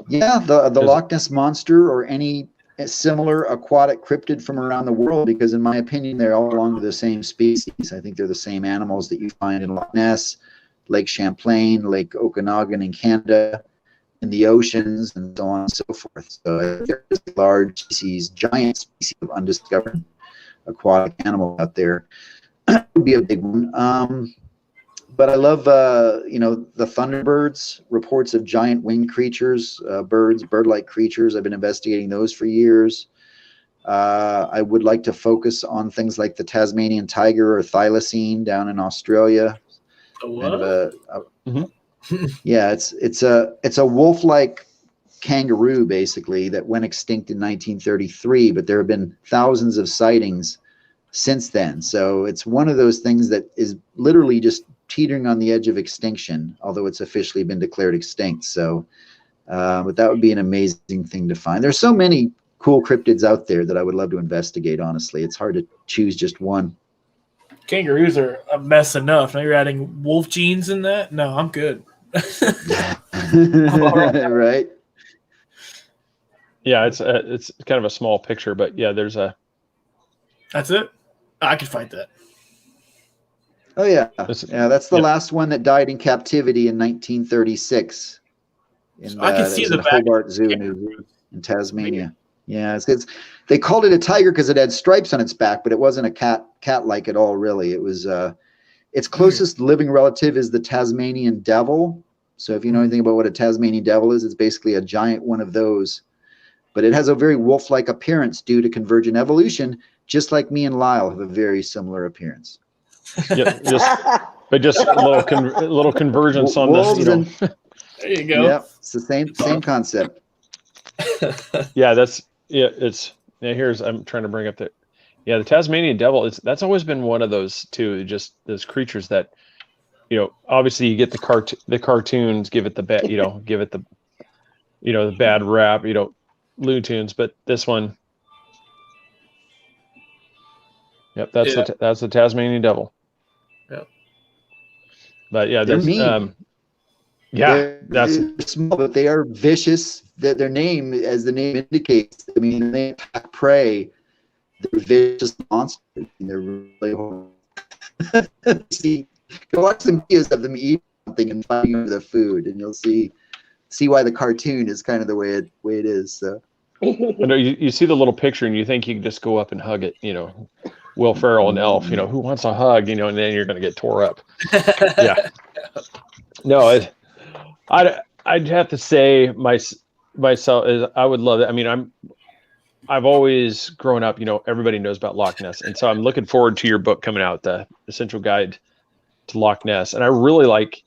Yeah, the Loch Ness Monster or any similar aquatic cryptid from around the world, because in my opinion, they all belong to the same species. I think they're the same animals that you find in Loch Ness, Lake Champlain, Lake Okanagan in Canada, in the oceans, and so on and so forth. So I think there's a large species, giant species of undiscovered aquatic animal out there. That would be a big one. But I love, you know, the thunderbirds, reports of giant winged creatures, bird-like creatures. I've been investigating those for years. I would like to focus on things like the Tasmanian tiger or thylacine down in Australia. What? Kind of yeah, it's a wolf-like kangaroo basically that went extinct in 1933, but there have been thousands of sightings since then. So it's one of those things that is literally just teetering on the edge of extinction, although it's officially been declared extinct. So, but that would be an amazing thing to find. There's so many cool cryptids out there that I would love to investigate, honestly. It's hard to choose just one. Kangaroos are a mess enough. Now you're adding wolf genes in that? No, I'm good. Right? Yeah, it's kind of a small picture, but yeah, there's a. That's it? I could fight that. Oh, yeah. Yeah, that's the last one that died in captivity in 1936. I can see the back. Hobart Zoo in Tasmania. Yeah, they called it a tiger because it had stripes on its back, but it wasn't a cat-like at all, really. It was its closest living relative is the Tasmanian devil. So if you know anything about what a Tasmanian devil is, it's basically a giant one of those. But it has a very wolf-like appearance due to convergent evolution, just like me and Lyle have a very similar appearance. Yeah, just a little convergence on Wolves this. You know. There you go. Yeah, it's the same concept. Yeah, I'm trying to bring up the Tasmanian devil. That's always been one of those too. Just those creatures that, you know, obviously you get the cartoons give it the bad, you know, give it the, you know, the bad rap, you know, Looney Tunes, but this one. Yep, that's the Tasmanian devil. Yep. But yeah, that's they're small, but they are vicious. Their name, as the name indicates, I mean, they attack prey. They're vicious monsters. And they're really horrible. Go watch some videos of them eating something and fighting over the food, and you'll see why the cartoon is kind of the way it is. So. I know you see the little picture and you think you can just go up and hug it, you know. Will Ferrell and Elf, you know, who wants a hug, you know, and then you're going to get tore up. Yeah. No, I'd have to say myself is I would love it. I mean, I've always grown up, you know, everybody knows about Loch Ness. And so I'm looking forward to your book coming out, The Essential Guide to Loch Ness. And I really like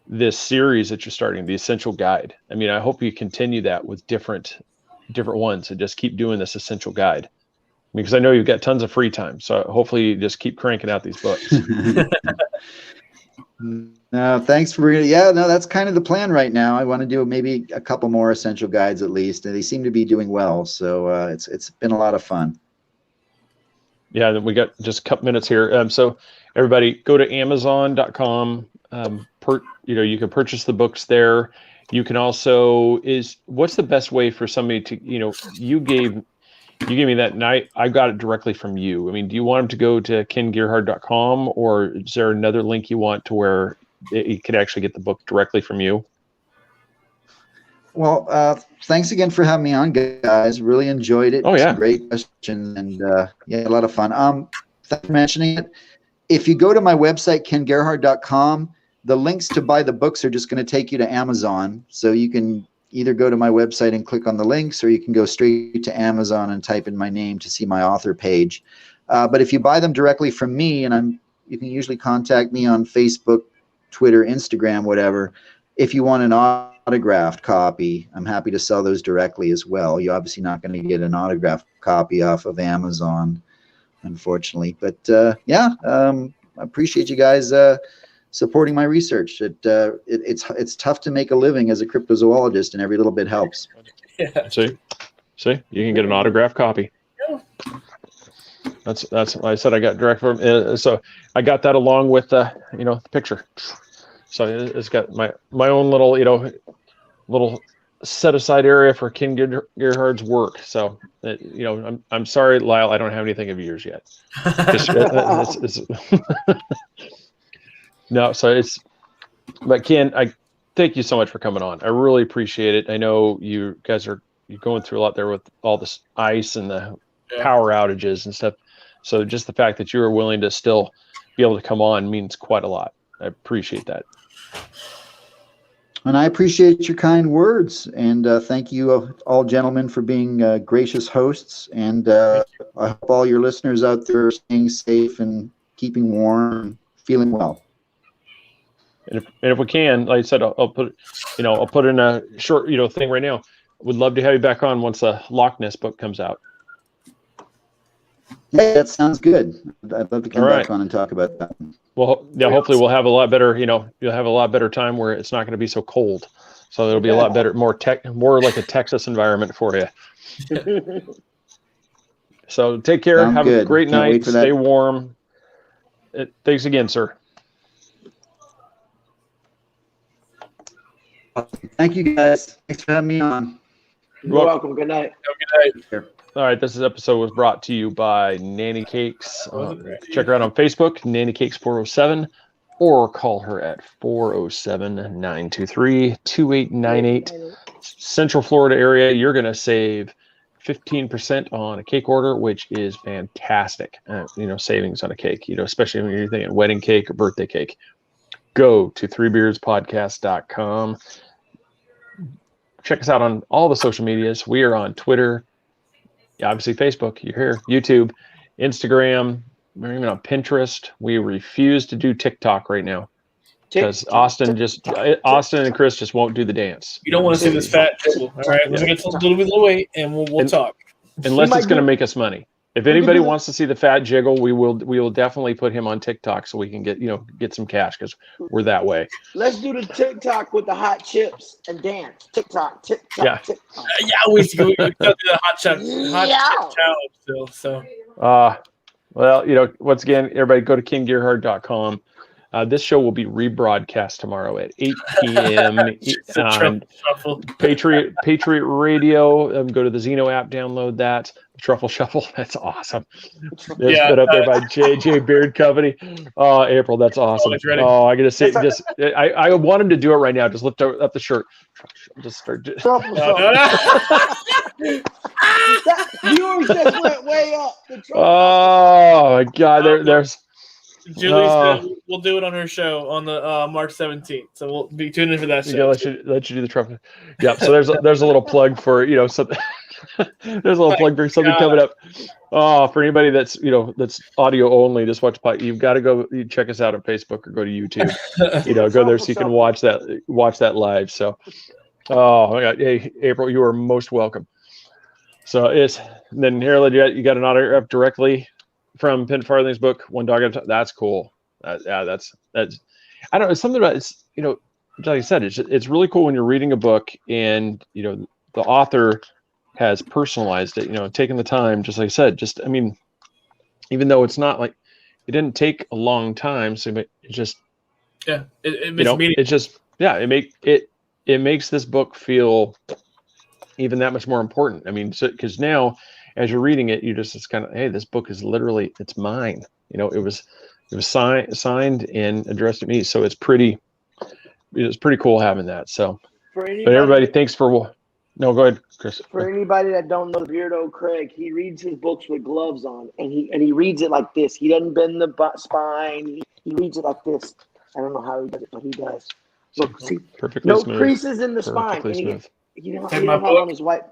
this series that you're starting, The Essential Guide. I mean, I hope you continue that with different ones and just keep doing this Essential Guide. Because I know you've got tons of free time, so hopefully you just keep cranking out these books. No, thanks for no, that's kind of the plan right now. I want to do maybe a couple more essential guides at least, and they seem to be doing well. So it's been a lot of fun. Yeah, we got just a couple minutes here. So everybody go to Amazon.com. You can purchase the books there. You can also what's the best way for somebody to, you gave me that night. I got it directly from you. I mean, do you want them to go to kengerhard.com, or is there another link you want to where you could actually get the book directly from you? Well, thanks again for having me on, guys. Really enjoyed it. Oh, yeah. Great question. And a lot of fun. Thanks for mentioning it. If you go to my website, kengerhard.com, the links to buy the books are just going to take you to Amazon. So you can either go to my website and click on the links, or you can go straight to Amazon and type in my name to see my author page. But if you buy them directly from me, and you can usually contact me on Facebook, Twitter, Instagram, whatever. If you want an autographed copy, I'm happy to sell those directly as well. You're obviously not going to get an autographed copy off of Amazon, unfortunately. But I appreciate you guys supporting my research. It's tough to make a living as a cryptozoologist, and every little bit helps. Yeah. See, you can get an autographed copy. Yeah. That's what I said. I got direct from. So I got that along with the picture. So it's got my own little little set aside area for Ken Gerhard's work. So I'm sorry, Lyle, I don't have anything of yours yet. No, but Ken, I thank you so much for coming on. I really appreciate it. I know you guys you're going through a lot there with all this ice and the power outages and stuff. So just the fact that you are willing to still be able to come on means quite a lot. I appreciate that. And I appreciate your kind words. And thank you all gentlemen for being gracious hosts. And I hope all your listeners out there are staying safe and keeping warm and feeling well. And if we can, like I said, I'll put in a short, thing right now. Would love to have you back on once the Loch Ness book comes out. Yeah, that sounds good. I'd love to come back on and talk about that. Well, yeah, hopefully we'll have a lot better, you'll have a lot better time where it's not going to be so cold. So it'll be a lot better, more like a Texas environment for you. So take care. Sounds have good. a great Can't night. wait for Stay that. warm. Thanks again, sir. Thank you, guys. Thanks for having me on. You're welcome. Good night. Have a good night. All right, this episode was brought to you by Nanny Cakes. Check her out on Facebook, Nanny Cakes 407, or call her at 407-923-2898. Central Florida area, you're going to save 15% on a cake order, which is fantastic. Savings on a cake, especially when you're thinking wedding cake or birthday cake. Go to threebeardspodcast.com. Check us out on all the social medias. We are on Twitter, obviously Facebook, you're here, YouTube, Instagram, we're even on Pinterest. We refuse to do TikTok right now because Austin and Chris just won't do the dance. You don't want to see this fat jiggle. All right, let me get a little bit of the weight, and we'll talk. Unless it's going to make us money. If anybody wants to see the fat jiggle, we will definitely put him on TikTok so we can get some cash because we're that way. Let's do the TikTok with the hot chips and dance. TikTok. Yeah. TikTok. We used to do the hot chip challenge still. So. Well, once again, everybody go to kengerhard.com. This show will be rebroadcast tomorrow at 8 p.m. on Patriot Radio. Go to the Zeno app, download that. Truffle Shuffle, that's awesome. It's put up there by JJ Beard Company. Oh, April, that's awesome. Oh, I gotta say, I want him to do it right now. Just lift up the shirt. Just start. Truffle Shuffle. Yours just went way up. Oh my God, there's. Julie said we'll do it on her show on the March 17th. So we'll be tuning in for that show. Yeah, let you do the truffle. Yeah. So there's a little plug for something. There's a little plug for something coming up. Oh, for anybody that's that's audio only, just watch. You've got to go. You check us out on Facebook or go to YouTube. Go there so you can watch that live. So, oh my God, hey April, you are most welcome. So then here you got an autograph directly from Penn Farthing's book, One Dog at a Time. That's cool. That's I don't know, it's something about it's, like I said, it's really cool when you're reading a book and, the author has personalized it, taken the time, just like I said, I mean, even though it's not like, it didn't take a long time. So it just, it makes meaning. it's just, it makes this book feel even that much more important. I mean, because now as you're reading it, it's kind of, hey, this book is literally, it's mine. It was signed and addressed to me. So it's pretty cool having that. So, For anybody, but everybody, thanks for, no, go ahead, Chris. For anybody that don't know Beardo Craig, he reads his books with gloves on, and he reads it like this. He doesn't bend the spine. He reads it like this. I don't know how he does it, but he does. Look, see, perfectly no smooth. Creases in the spine. Perfectly And smooth. he don't have on his white.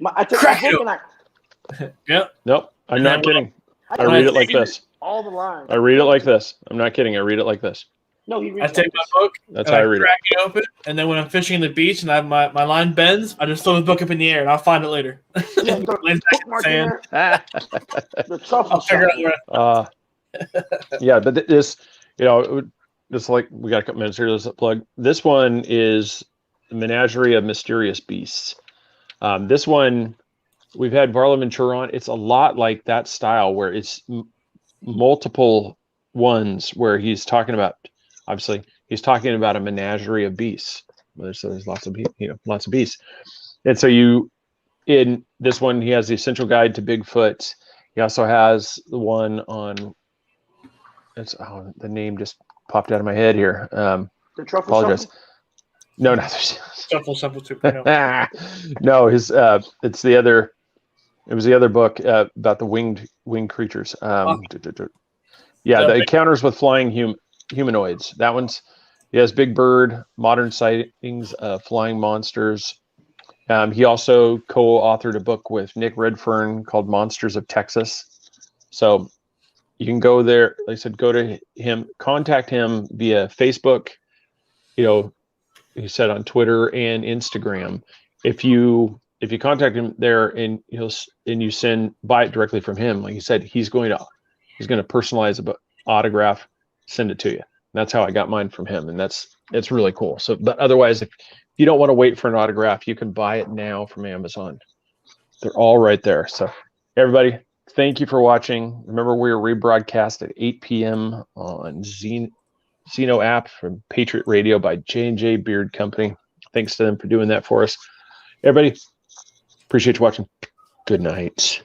I took Crack my book it. and Yep. Nope, I'm not kidding. I I read it like this. all the lines. I read it like this. I'm not kidding. I read it like this. No, he I reads take like my this. book, That's and how I read it. crack it open, and then when I'm fishing in the beach and my line bends, I just throw the book up in the air and I'll find it later. Yeah, you got Lays back in the bookmark in sand. there. The truffle I'll figure out shuffle. where. Yeah, but this, just like we got a couple minutes here. Let's plug. This one is the Menagerie of Mysterious Beasts. This one, we've had Varla Ventura on. It's a lot like that style where it's multiple ones where he's talking about, obviously, he's talking about a menagerie of beasts. So there's lots of lots of beasts. And so in this one, he has the Essential Guide to Bigfoot. He also has the one on, the name just popped out of my head here. The truffle Apologize. shuffle. No, not Shuffle 2.0. no, it's the other. It was the other book about the winged creatures. The Encounters with Flying Humanoids. That one's, he has Big Bird, Modern Sightings of Flying Monsters. He also co-authored a book with Nick Redfern called Monsters of Texas. So you can go there. Like I said, go to him, contact him via Facebook. He said on Twitter and Instagram. If you contact him there and you buy it directly from him, like you said, he's going to personalize an autograph, send it to you. And that's how I got mine from him, and it's really cool. So, but otherwise, if you don't want to wait for an autograph, you can buy it now from Amazon. They're all right there. So, everybody, thank you for watching. Remember, we're rebroadcast at 8 p.m. on Zeno app from Patriot Radio by J&J Beard Company. Thanks to them for doing that for us. Everybody, appreciate you watching. Good night.